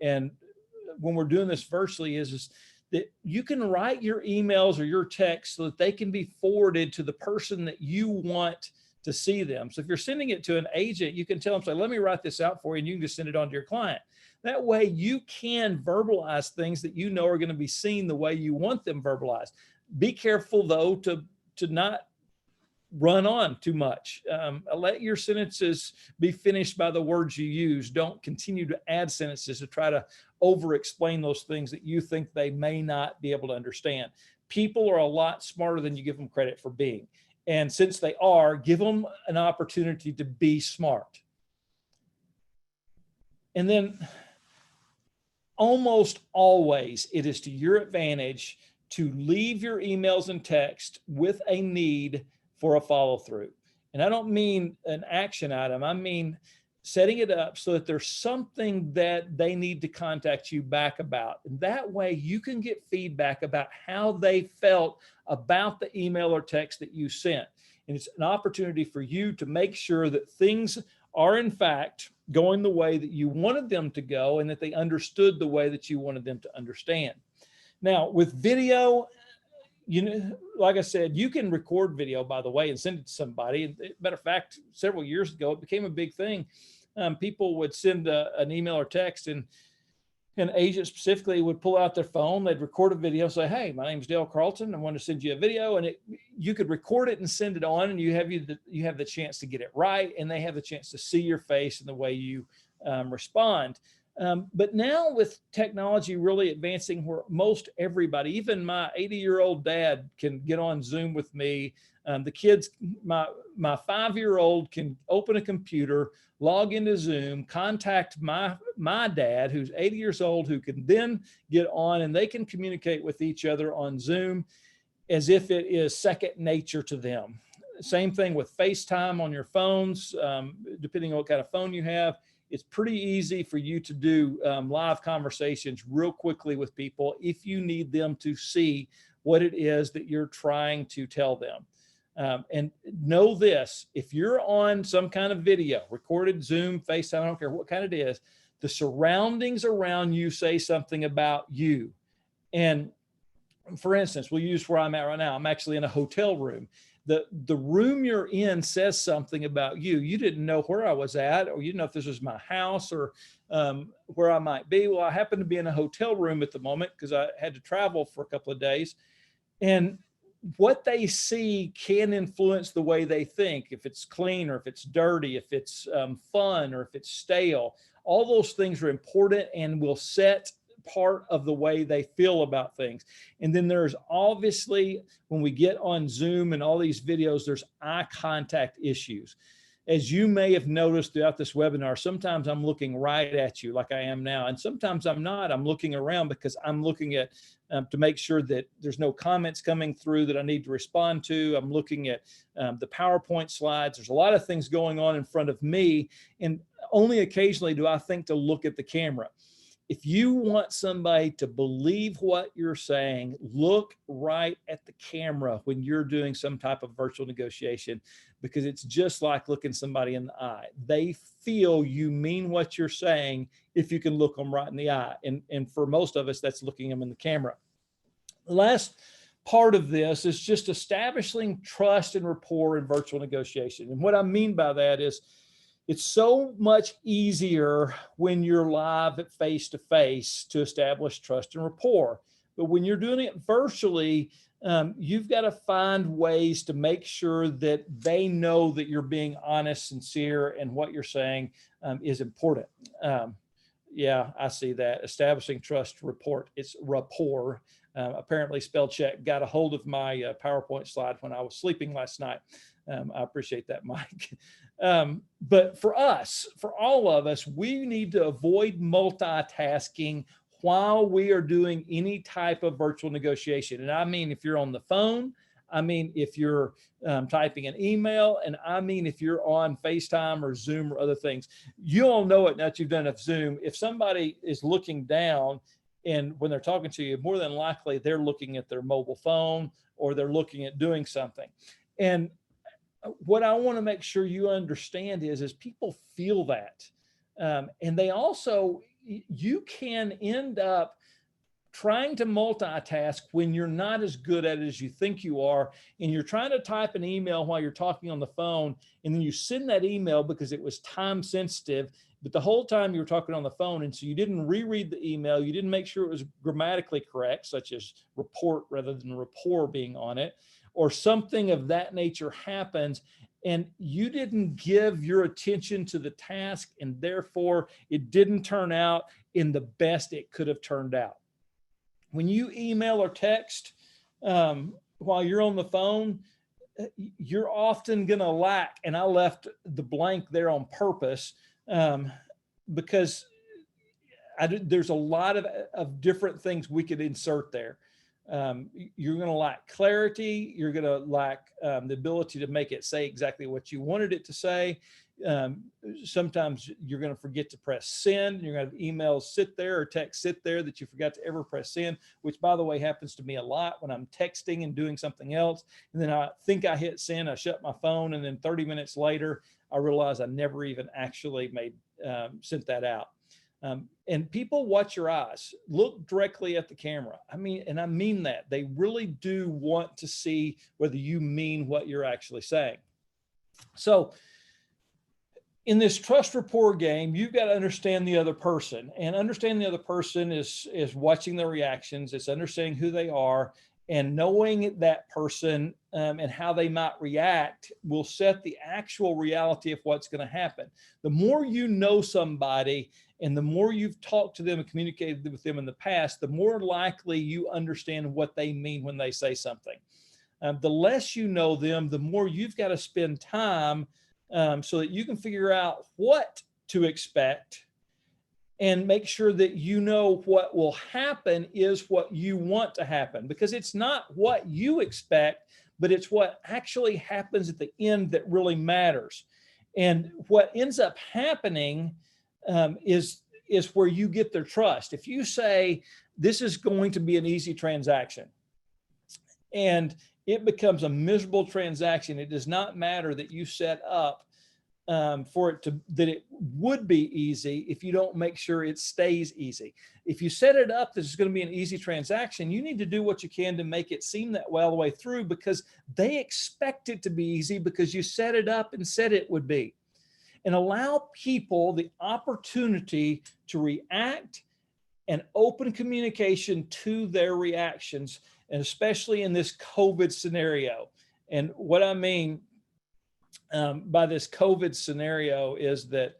when we're doing this virtually, is that you can write your emails or your texts so that they can be forwarded to the person that you want to see them. So if you're sending it to an agent, you can tell them, say, let me write this out for you, and you can just send it on to your client. That way you can verbalize things that you know are going to be seen the way you want them verbalized. Be careful though to not run on too much. Let your sentences be finished by the words you use. Don't continue to add sentences to try to over-explain those things that you think they may not be able to understand. People are a lot smarter than you give them credit for being. And since they are, give them an opportunity to be smart. And then almost always it is to your advantage to leave your emails and text with a need for a follow-through. And I don't mean an action item. I mean setting it up so that there's something that they need to contact you back about. And that way you can get feedback about how they felt about the email or text that you sent. And it's an opportunity for you to make sure that things are in fact going the way that you wanted them to go, and that they understood the way that you wanted them to understand. Now with video, like I said, you can record video, by the way, and send it to somebody. Matter of fact, several years ago, it became a big thing. People would send an email or text, and an agent specifically would pull out their phone. They'd record a video, say, hey, my name's Dale Carlton. I want to send you a video. And you could record it and send it on, and you have the chance to get it right. And they have the chance to see your face and the way you respond. But now with technology really advancing, where most everybody, even my 80-year-old dad, can get on Zoom with me. The kids, my 5-year-old can open a computer, log into Zoom, contact my dad, who's 80 years old, who can then get on, and they can communicate with each other on Zoom as if it is second nature to them. Same thing with FaceTime on your phones, depending on what kind of phone you have. it's pretty easy for you to do live conversations real quickly with people if you need them to see what it is that you're trying to tell them. And know this, if you're on some kind of video, recorded, Zoom, FaceTime, I don't care what kind it is, the surroundings around you say something about you. And for instance, we'll use where I'm at right now. I'm actually in a hotel room. The room you're in says something about you. You didn't know where I was at, or you didn't know if this was my house or where I might be. Well, I happen to be in a hotel room at the moment because I had to travel for a couple of days. And what they see can influence the way they think. If it's clean or if it's dirty, if it's fun or if it's stale, all those things are important and will set part of the way they feel about things. And then there's obviously, when we get on Zoom and all these videos, there's eye contact issues. As you may have noticed throughout this webinar, sometimes I'm looking right at you like I am now. And sometimes I'm not. I'm looking around because I'm looking at to make sure that there's no comments coming through that I need to respond to. I'm looking at the PowerPoint slides. There's a lot of things going on in front of me. And only occasionally do I think to look at the camera. If you want somebody to believe what you're saying, look right at the camera when you're doing some type of virtual negotiation, because it's just like looking somebody in the eye. They feel you mean what you're saying if you can look them right in the eye. And for most of us, that's looking them in the camera. The last part of this is just establishing trust and rapport in virtual negotiation. And what I mean by that is, it's so much easier when you're live at face-to-face to establish trust and rapport. But when you're doing it virtually, you've got to find ways to make sure that they know that you're being honest, sincere, and what you're saying is important. Yeah, I see that. Establishing trust, rapport. It's rapport. Apparently spell check got a hold of my PowerPoint slide when I was sleeping last night. I appreciate that, Mike. But for us, for all of us, we need to avoid multitasking while we are doing any type of virtual negotiation. And I mean, if you're on the phone, I mean, if you're typing an email, and I mean, if you're on FaceTime or Zoom or other things, you all know it now that you've done enough Zoom. If somebody is looking down and when they're talking to you, more than likely they're looking at their mobile phone or they're looking at doing something. And what I want to make sure you understand is people feel that. And they also, you can end up trying to multitask when you're not as good at it as you think you are. And you're trying to type an email while you're talking on the phone. And then you send that email because it was time sensitive, but the whole time you were talking on the phone. And so you didn't reread the email. You didn't make sure it was grammatically correct, such as report rather than rapport being on it, or something of that nature happens, and you didn't give your attention to the task, and therefore it didn't turn out in the best it could have turned out. When you email or text while you're on the phone, you're often going to lack, and I left the blank there on purpose because there's a lot of different things we could insert there. You're going to lack clarity. You're going to lack the ability to make it say exactly what you wanted it to say. Sometimes you're going to forget to press send. You're going to have emails sit there or text sit there that you forgot to ever press send, which by the way happens to me a lot when I'm texting and doing something else. And then I think I hit send, I shut my phone, and then 30 minutes later, I realize I never even actually sent that out. And people watch your eyes. Look directly at the camera. I mean that. They really do want to see whether you mean what you're actually saying. So in this trust rapport game, you've got to understand the other person. And understanding the other person is watching their reactions. It's understanding who they are. And knowing that person and how they might react will set the actual reality of what's going to happen. The more you know somebody and the more you've talked to them and communicated with them in the past, the more likely you understand what they mean when they say something. The less you know them, the more you've got to spend time so that you can figure out what to expect and make sure that you know what will happen is what you want to happen, because it's not what you expect, but it's what actually happens at the end that really matters. And what ends up happening is where you get their trust. If you say, this is going to be an easy transaction, and it becomes a miserable transaction, it does not matter that you set up for it to, that it would be easy if you don't make sure it stays easy. If you set it up that it's going to be an easy transaction, you need to do what you can to make it seem that way all the way through, because they expect it to be easy because you set it up and said it would be. And allow people the opportunity to react and open communication to their reactions, and especially in this COVID scenario. And what I mean by this COVID scenario is that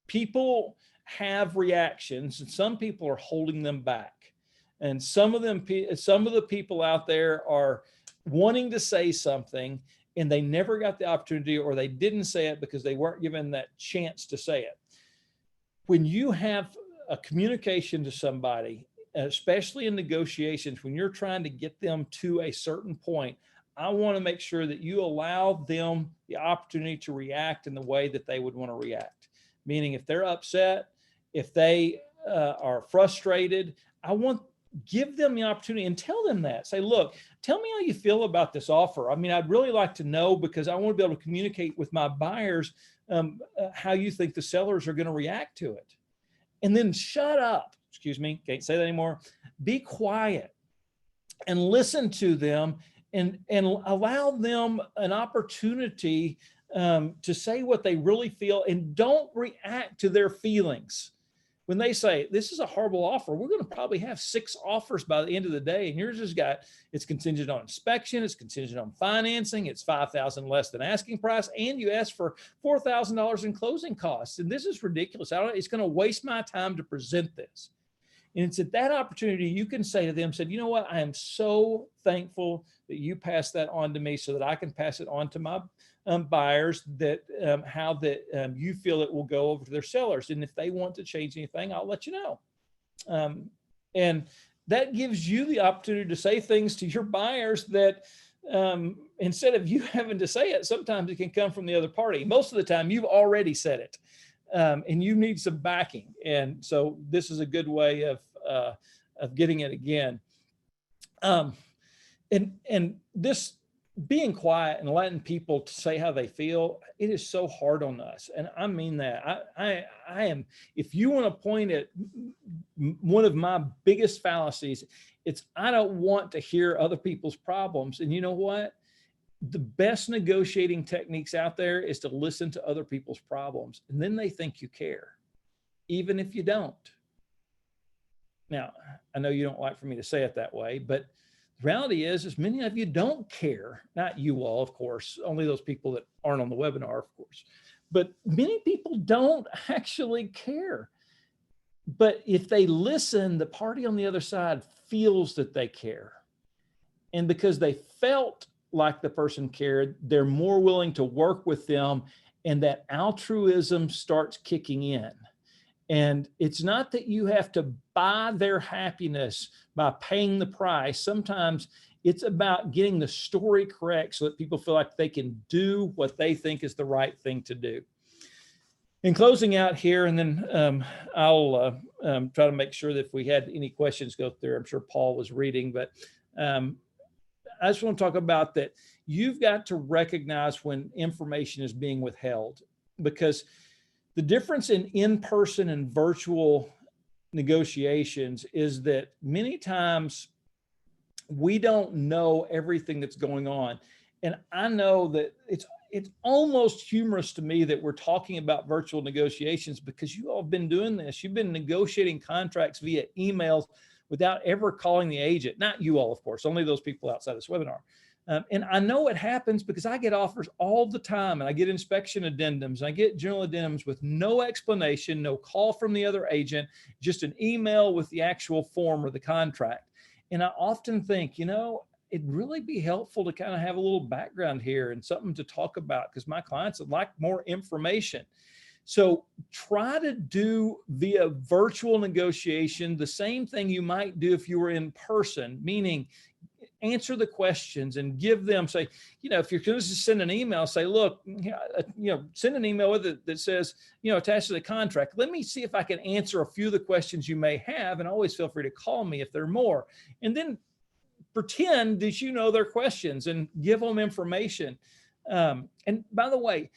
people have reactions, and some people are holding them back. And some of the people out there are wanting to say something, and they never got the opportunity, or they didn't say it because they weren't given that chance to say it. When you have a communication to somebody, especially in negotiations, when you're trying to get them to a certain point, I want to make sure that you allow them the opportunity to react in the way that they would want to react. Meaning, if they're upset, if they are frustrated, give them the opportunity and tell them that. Say, look, tell me how you feel about this offer. I mean, I'd really like to know, because I want to be able to communicate with my buyers how you think the sellers are going to react to it. And then shut up. Excuse me, can't say that anymore. Be quiet and listen to them, and allow them an opportunity to say what they really feel, and don't react to their feelings. When they say, this is a horrible offer, we're going to probably have 6 offers by the end of the day, and yours has got, it's contingent on inspection, it's contingent on financing, it's $5,000 less than asking price, and you asked for $4,000 in closing costs. And this is ridiculous. It's going to waste my time to present this. And it's at that opportunity you can say to them, you know what, I am so thankful that you passed that on to me so that I can pass it on to my buyers, that how that you feel it will go over to their sellers. And if they want to change anything, I'll let you know. And that gives you the opportunity to say things to your buyers that instead of you having to say it, sometimes it can come from the other party. Most of the time you've already said it. And you need some backing. And so this is a good way of getting it again. And this being quiet and letting people say how they feel, it is so hard on us. And I mean that. I am, if you want to point at one of my biggest fallacies, it's I don't want to hear other people's problems. And you know what? The best negotiating techniques out there is to listen to other people's problems, and then they think you care, even if you don't. Now, I know you don't like for me to say it that way, but the reality is many of you don't care. Not you all, of course, only those people that aren't on the webinar, of course, but many people don't actually care. But if they listen, the party on the other side feels that they care. And because they felt like the person cared, they're more willing to work with them, and that altruism starts kicking in. And it's not that you have to buy their happiness by paying the price. Sometimes it's about getting the story correct so that people feel like they can do what they think is the right thing to do. In closing out here, and then I'll try to make sure that if we had any questions go through, I'm sure Paul was reading, but I just want to talk about that. You've got to recognize when information is being withheld, because the difference in in-person and virtual negotiations is that many times we don't know everything that's going on. And I know that it's almost humorous to me that we're talking about virtual negotiations, because you all have been doing this. You've been negotiating contracts via emails without ever calling the agent. Not you all, of course, only those people outside this webinar. And I know it happens because I get offers all the time, and I get inspection addendums, and I get general addendums with no explanation, no call from the other agent, just an email with the actual form or the contract. And I often think, you know, it'd really be helpful to kind of have a little background here and something to talk about, because my clients would like more information. So try to do via virtual negotiation the same thing you might do if you were in person, meaning answer the questions and give them, say, if you're going to send an email, say, look, send an email with it that says, attached to the contract. Let me see if I can answer a few of the questions you may have, and always feel free to call me if there are more. And then pretend that you know their questions and give them information. And by the way,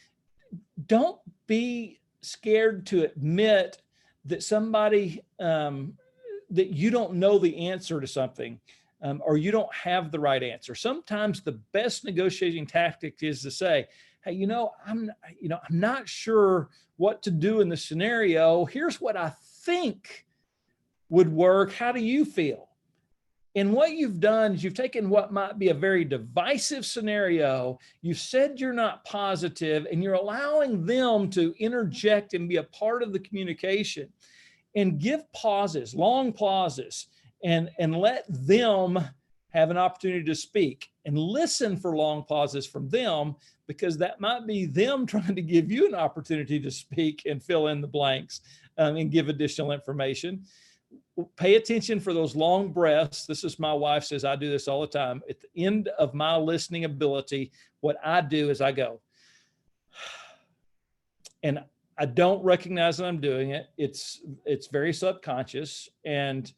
don't be scared to admit that somebody, that you don't know the answer to something, or you don't have the right answer. Sometimes the best negotiating tactic is to say, hey, I'm not sure what to do in the scenario. Here's what I think would work. How do you feel? And what you've done is you've taken what might be a very divisive scenario, you've said you're not positive, and you're allowing them to interject and be a part of the communication. And give pauses, long pauses, and let them have an opportunity to speak, and listen for long pauses from them, because that might be them trying to give you an opportunity to speak and fill in the blanks, and give additional information. Pay attention for those long breaths. This is, my wife says I do this all the time. At the end of my listening ability, what I do is I go, and I don't recognize that I'm doing it. It's very subconscious. And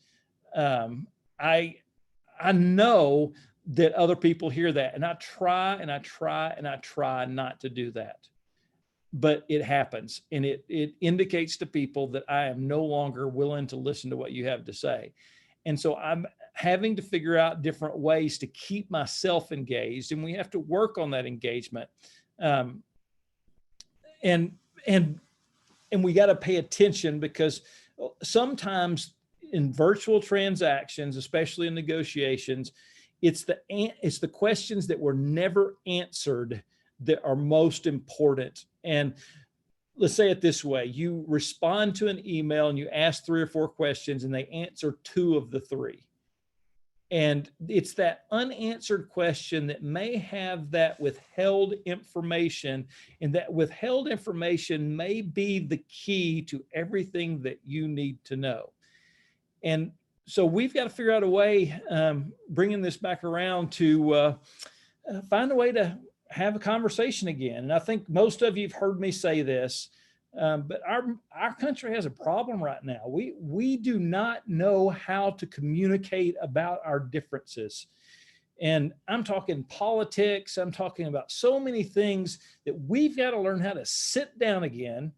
I know that other people hear that. And I try not to do that. But it happens. And it indicates to people that I am no longer willing to listen to what you have to say. And so I'm having to figure out different ways to keep myself engaged. And we have to work on that engagement. And we got to pay attention, because sometimes in virtual transactions, especially in negotiations, it's the questions that were never answered that are most important. And let's say it this way: you respond to an email and you ask 3 or 4 questions, and they answer 2 of the 3. And it's that unanswered question that may have that withheld information, and that withheld information may be the key to everything that you need to know. And so we've got to figure out a way, bringing this back around, to find a way to have a conversation again. And I think most of you have heard me say this, but our country has a problem right now. We do not know how to communicate about our differences. And I'm talking politics. I'm talking about so many things that we've got to learn how to sit down again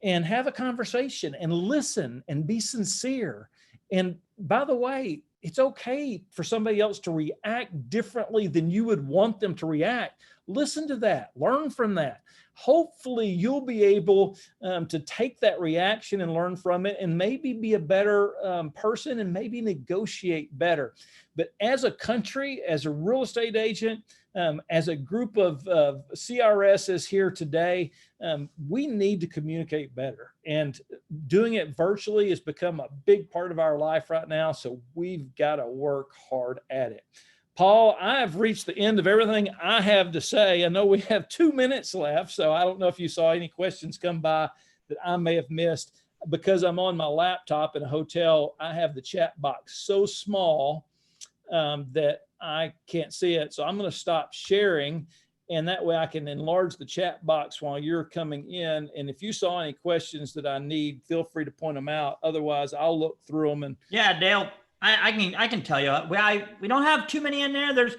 and have a conversation and listen and be sincere. And by the way, it's okay for somebody else to react differently than you would want them to react. Listen to that, learn from that. Hopefully you'll be able to take that reaction and learn from it, and maybe be a better person, and maybe negotiate better. But as a country, as a real estate agent, as a group of CRSs here today, we need to communicate better. And doing it virtually has become a big part of our life right now. So we've got to work hard at it. Paul, I have reached the end of everything I have to say. I know we have 2 minutes left, so I don't know if you saw any questions come by that I may have missed. Because I'm on my laptop in a hotel, I have the chat box so small that I can't see it. So I'm going to stop sharing, and that way I can enlarge the chat box while you're coming in. And if you saw any questions that I need, feel free to point them out. Otherwise, I'll look through them. And yeah, Dale, I can tell you, we don't have too many in there.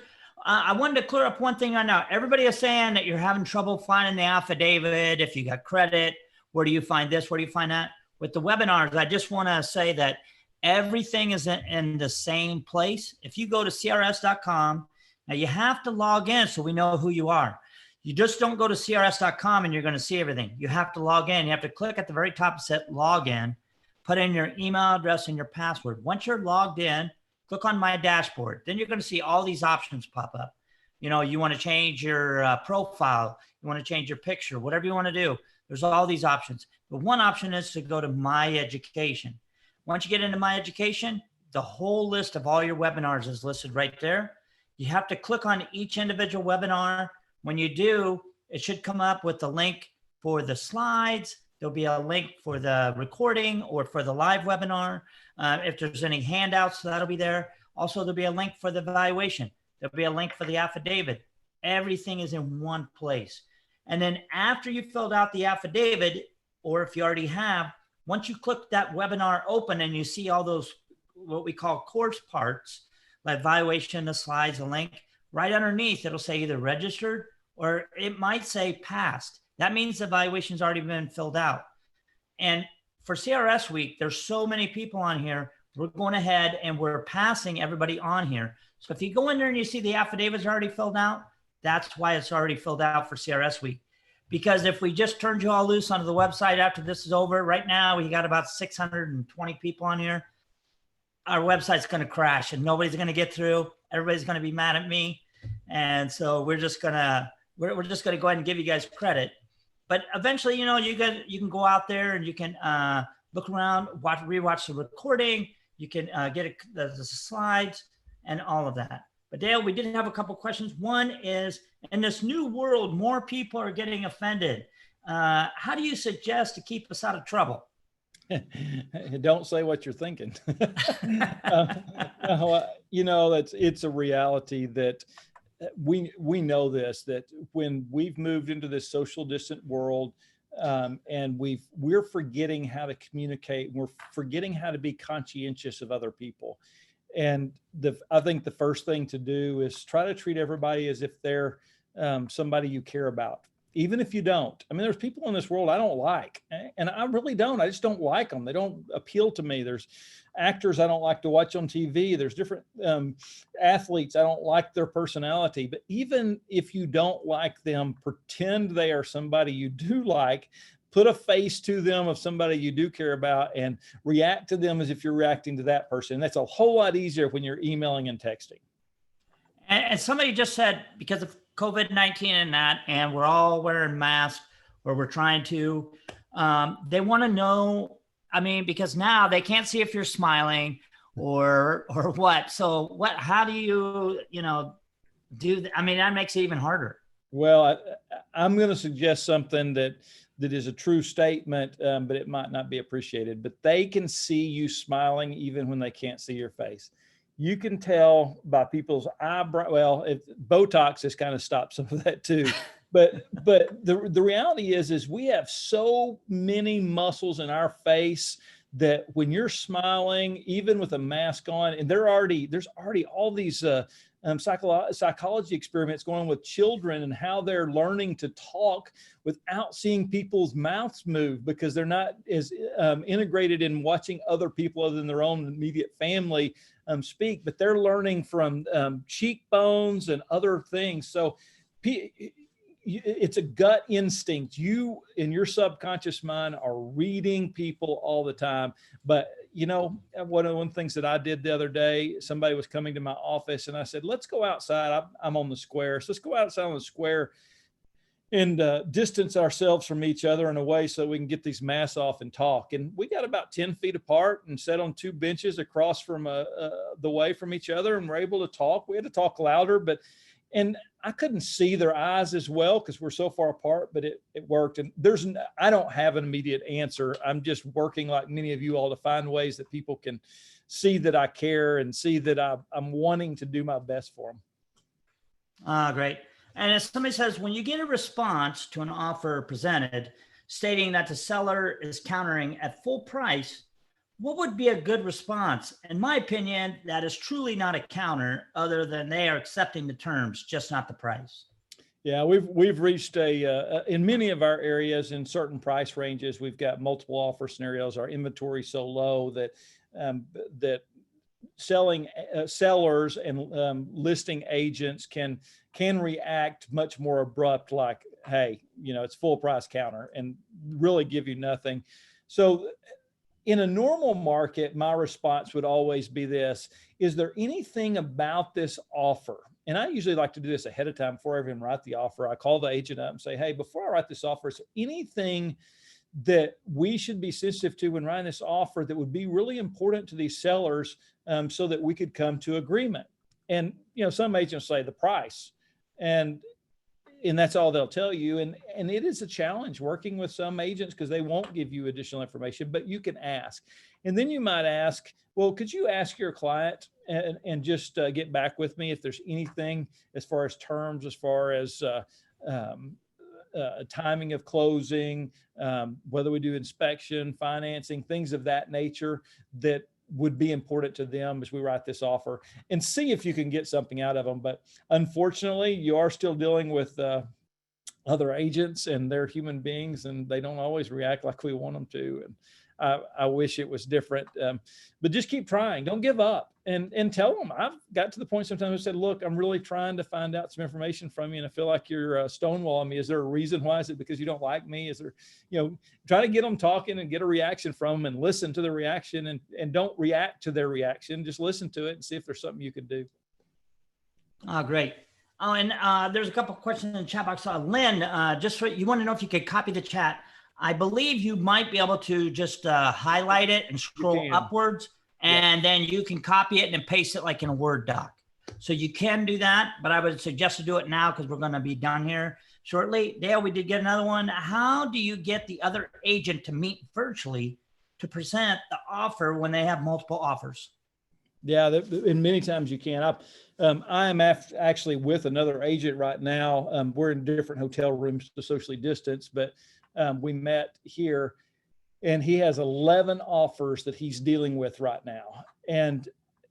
I wanted to clear up one thing right now. Everybody is saying that you're having trouble finding the affidavit. If you got credit, where do you find this? Where do you find that? With the webinars, I just want to say that everything is in the same place. If you go to crs.com, now you have to log in so we know who you are. You just don't go to crs.com and you're going to see everything. You have to log in. You have to click at the very top and set login, put in your email address and your password. Once you're logged in, click on my dashboard. Then you're going to see all these options pop up. You want to change your profile. You want to change your picture, whatever you want to do. There's all these options. But one option is to go to My Education. Once you get into My Education, the whole list of all your webinars is listed right there. You have to click on each individual webinar. When you do, it should come up with the link for the slides. There'll be a link for the recording or for the live webinar. If there's any handouts, that'll be there. Also, there'll be a link for the evaluation. There'll be a link for the affidavit. Everything is in one place. And then after you filled out the affidavit, or if you already have, once you click that webinar open and you see all those, what we call course parts, like evaluation, the slides, the link, right underneath, it'll say either registered or it might say passed. That means the evaluation's already been filled out. And for CRS week, there's so many people on here. We're going ahead and we're passing everybody on here. So if you go in there and you see the affidavit's already filled out, that's why it's already filled out for CRS week. Because if we just turned you all loose onto the website after this is over, right now we got about 620 people on here. Our website's going to crash and nobody's going to get through. Everybody's going to be mad at me. And so we're just going to go ahead and give you guys credit. But eventually, you know, you can go out there and you can look around, rewatch the recording. You can get the slides and all of that. But Dale, we did have a couple questions. One is, in this new world, more people are getting offended. How do you suggest to keep us out of trouble? Don't say what you're thinking. You know, it's a reality that we know this, that when we've moved into this social distant world, and we're forgetting how to communicate. We're forgetting how to be conscientious of other people. And I think the first thing to do is try to treat everybody as if they're somebody you care about, even if you don't. I mean, there's people in this world I don't like, and I really don't. I just don't like them. They don't appeal to me. There's actors I don't like to watch on TV. There's different athletes. I don't like their personality. But even if you don't like them, pretend they are somebody you do like. Put a face to them of somebody you do care about and react to them as if you're reacting to that person. And that's a whole lot easier when you're emailing and texting. And somebody just said, because of COVID-19 and that, and we're all wearing masks, or we're trying to, they want to know, I mean, because now they can't see if you're smiling or what. So how do you do that? I mean, that makes it even harder. Well, I'm going to suggest something that is a true statement, but it might not be appreciated. But they can see you smiling even when they can't see your face. You can tell by people's eyebrow. Well, if Botox has kind of stopped some of that too. But the reality is we have so many muscles in our face that when you're smiling, even with a mask on, and there's already all these psychology experiments going on with children and how they're learning to talk without seeing people's mouths move, because they're not as integrated in watching other people other than their own immediate family speak, but they're learning from cheekbones and other things. So it's a gut instinct. You in your subconscious mind are reading people all the time. But you know, one of the things that I did the other day, somebody was coming to my office and I said, let's go outside. I'm on the square. So let's go outside on the square and distance ourselves from each other in a way so we can get these masks off and talk. And we got about 10 feet apart and sat on two benches across from the way from each other, and we're able to talk. We had to talk louder, and I couldn't see their eyes as well because we're so far apart, but it worked. And I don't have an immediate answer. I'm just working like many of you all to find ways that people can see that I care and see that I'm wanting to do my best for them. Great. And as somebody says, when you get a response to an offer presented stating that the seller is countering at full price, what would be a good response? In my opinion, that is truly not a counter, other than they are accepting the terms, just not the price. Yeah, we've reached in many of our areas, in certain price ranges, we've got multiple offer scenarios. Our inventory is so low that that sellers and listing agents can react much more abrupt, like, hey, it's full price counter, and really give you nothing. So in a normal market, my response would always be this: is there anything about this offer? And I usually like to do this ahead of time before I even write the offer. I call the agent up and say, hey, before I write this offer, is there anything that we should be sensitive to when writing this offer that would be really important to these sellers, so that we could come to agreement? And, some agents say the price, and that's all they'll tell you. And it is a challenge working with some agents because they won't give you additional information, but you can ask. And then you might ask, well, could you ask your client and just get back with me if there's anything as far as terms, as far as timing of closing, whether we do inspection, financing, things of that nature that would be important to them as we write this offer, and see if you can get something out of them. But unfortunately, you are still dealing with other agents, and they're human beings, and they don't always react like we want them to. And I wish it was different, but just keep trying. Don't give up, and tell them. I've got to the point sometimes I said, look, I'm really trying to find out some information from you, and I feel like you're stonewalling me. Is there a reason why? Is it because you don't like me? Is there, try to get them talking and get a reaction from them, and listen to the reaction, and don't react to their reaction. Just listen to it and see if there's something you can do. Oh, great. Oh, and there's a couple of questions in the chat box. Lynn, you want to know if you could copy the chat. I believe you might be able to just highlight it and scroll upwards, and then you can copy it and paste it like in a Word doc. So you can do that, but I would suggest to do it now because we're going to be done here shortly. Dale, we did get another one. How do you get the other agent to meet virtually to present the offer when they have multiple offers? Yeah, and many times you can. I am actually with another agent right now. We're in different hotel rooms to socially distance, but we met here, and he has 11 offers that he's dealing with right now. And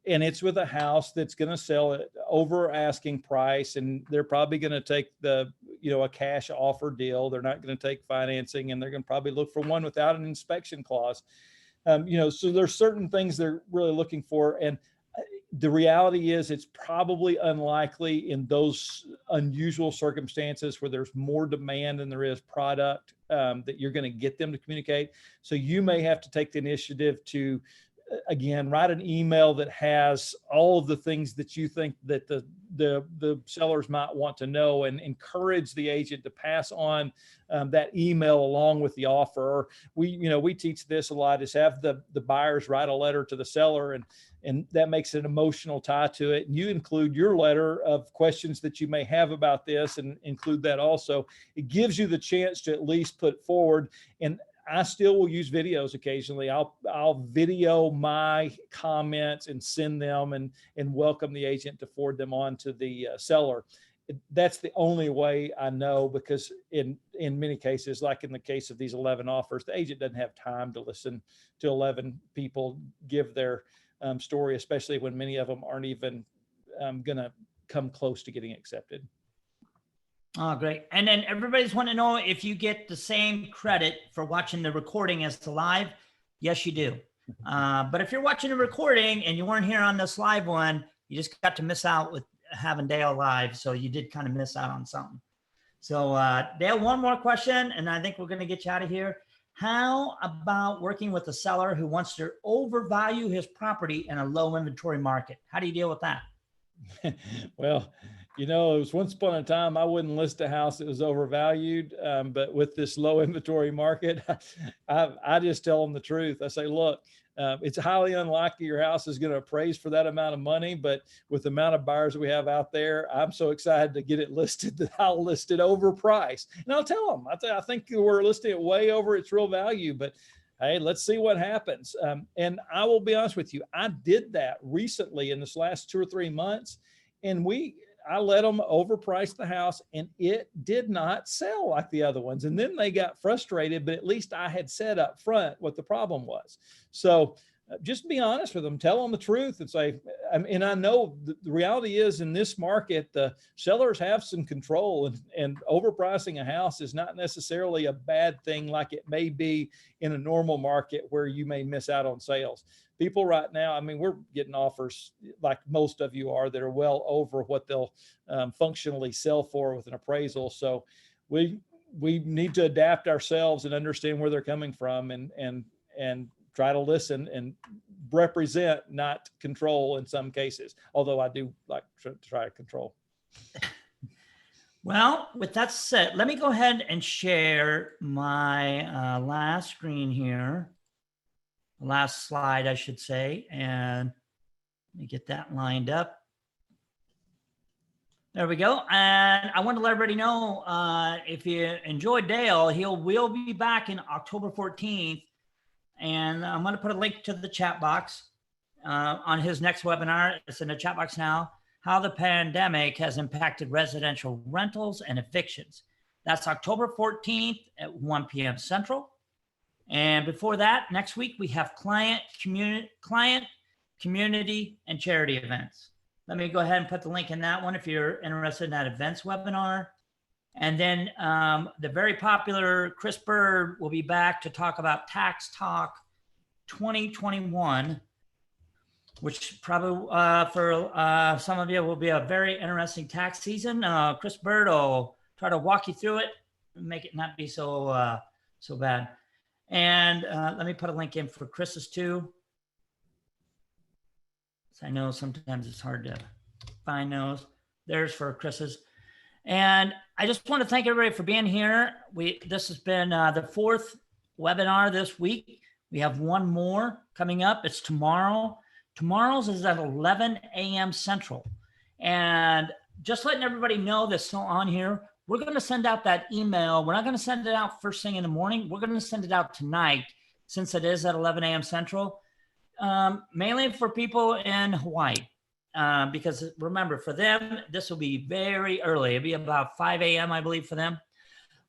it's with a house that's going to sell it over asking price. And they're probably going to take a cash offer deal. They're not going to take financing, and they're going to probably look for one without an inspection clause. So there's certain things they're really looking for. And the reality is it's probably unlikely in those unusual circumstances where there's more demand than there is product that you're going to get them to communicate. So you may have to take the initiative to, again, write an email that has all of the things that you think that the sellers might want to know, and encourage the agent to pass on that email along with the offer. Or we teach this a lot, is have the buyers write a letter to the seller, and that makes an emotional tie to it. And you include your letter of questions that you may have about this, and include that also. It gives you the chance to at least put forward. And I still will use videos occasionally. I'll video my comments and send them, and welcome the agent to forward them on to the seller. That's the only way I know, because in many cases, like in the case of these 11 offers, the agent doesn't have time to listen to 11 people give their story, especially when many of them aren't even going to come close to getting accepted. Oh, great. And then everybody's wanting to know if you get the same credit for watching the recording as the live. Yes, you do. But if you're watching a recording and you weren't here on this live one, you just got to miss out with having Dale live. So you did kind of miss out on something. So Dale, one more question, and I think we're going to get you out of here. How about working with a seller who wants to overvalue his property in a low inventory market? How do you deal with that? Well, it was once upon a time I wouldn't list a house that was overvalued, but with this low inventory market, I just tell them the truth. I say, look, it's highly unlikely your house is going to appraise for that amount of money, but with the amount of buyers we have out there, I'm so excited to get it listed that I'll list it overpriced. And I'll tell them, I think we're listing it way over its real value, but hey, let's see what happens. And I will be honest with you, I did that recently in this last 2 or 3 months, and I let them overprice the house, and it did not sell like the other ones. And then they got frustrated, but at least I had said up front what the problem was. So just be honest with them, tell them the truth, and say, and I know the reality is in this market, the sellers have some control, and overpricing a house is not necessarily a bad thing like it may be in a normal market where you may miss out on sales. People right now, we're getting offers like most of you are that are well over what they'll functionally sell for with an appraisal. So we need to adapt ourselves and understand where they're coming from, and try to listen and represent, not control in some cases. Although I do like to try to control. Well, with that said, let me go ahead and share my last screen here. Last slide, I should say, and let me get that lined up. There we go. And I want to let everybody know, if you enjoyed Dale, will be back in October 14th. And I'm going to put a link to the chat box. on his next webinar. It's in the chat box now. How the pandemic has impacted residential rentals and evictions. That's October 14th at 1 p.m. Central. And before that, next week, we have client, community, and charity events. Let me go ahead and put the link in that one if you're interested in that events webinar. And then the very popular Chris Bird will be back to talk about Tax Talk 2021, which probably for some of you will be a very interesting tax season. Chris Bird will try to walk you through it and make it not be so bad. And let me put a link in for Chris's too. So I know sometimes it's hard to find those. There's for Chris's. And I just want to thank everybody for being here. This has been the 4th webinar this week. We have one more coming up. It's tomorrow. Tomorrow's is at 11 a.m. Central. And just letting everybody know that's still on here, we're going to send out that email. We're not going to send it out first thing in the morning. We're going to send it out tonight since it is at 11 a.m. Central, mainly for people in Hawaii. Because remember, for them, this will be very early. It'll be about 5 a.m., I believe, for them.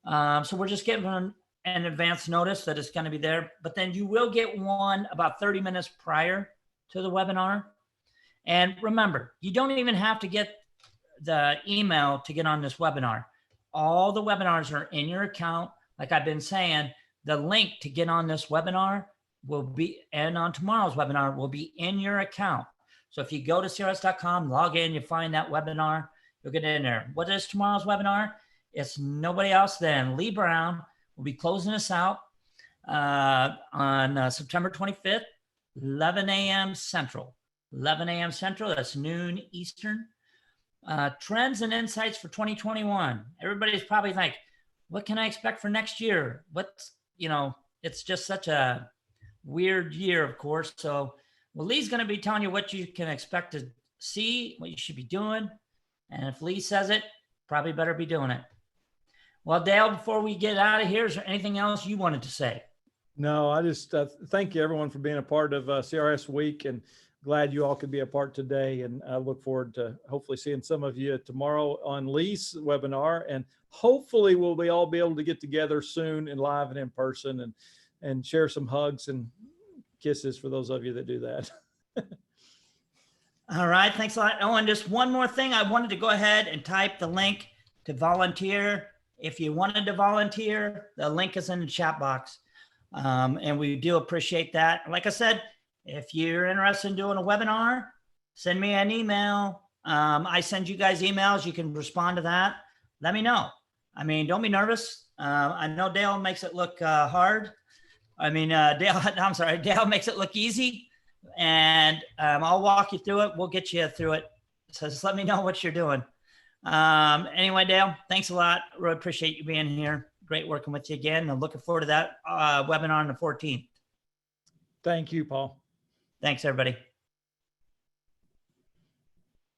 So we're just getting an advance notice that it's going to be there. But then you will get one about 30 minutes prior to the webinar. And remember, you don't even have to get the email to get on this webinar. All the webinars are in your account. Like I've been saying, the link to get on this webinar will be, and on tomorrow's webinar will be in your account. So if you go to CRS.com, log in, you find that webinar, you'll get in there. What is tomorrow's webinar? It's nobody else than Lee Brown. We'll be closing this out on September 25th, 11 a.m. Central. 11 a.m. Central, that's noon Eastern. Trends and insights for 2021. Everybody's probably like, what can I expect for next year? It's just such a weird year, of course. So, well, Lee's going to be telling you what you can expect to see, what you should be doing. And if Lee says it, probably better be doing it. Well, Dale, before we get out of here, is there anything else you wanted to say? No, I just thank you everyone for being a part of CRS Week, and glad you all could be a part today. And I look forward to hopefully seeing some of you tomorrow on Lee's webinar. And hopefully we'll all be able to get together soon and live and in person and share some hugs and kisses for those of you that do that. All right. Thanks a lot. Oh, and just one more thing. I wanted to go ahead and type the link to volunteer. If you wanted to volunteer, the link is in the chat box. And we do appreciate that. Like I said, if you're interested in doing a webinar, send me an email. I send you guys emails. You can respond to that. Let me know. I mean, don't be nervous. I know Dale makes it look hard. Dale makes it look easy. And I'll walk you through it. We'll get you through it. So just let me know what you're doing. Anyway, Dale, thanks a lot. Really appreciate you being here. Great working with you again. I'm looking forward to that webinar on the 14th. Thank you, Paul. Thanks, everybody.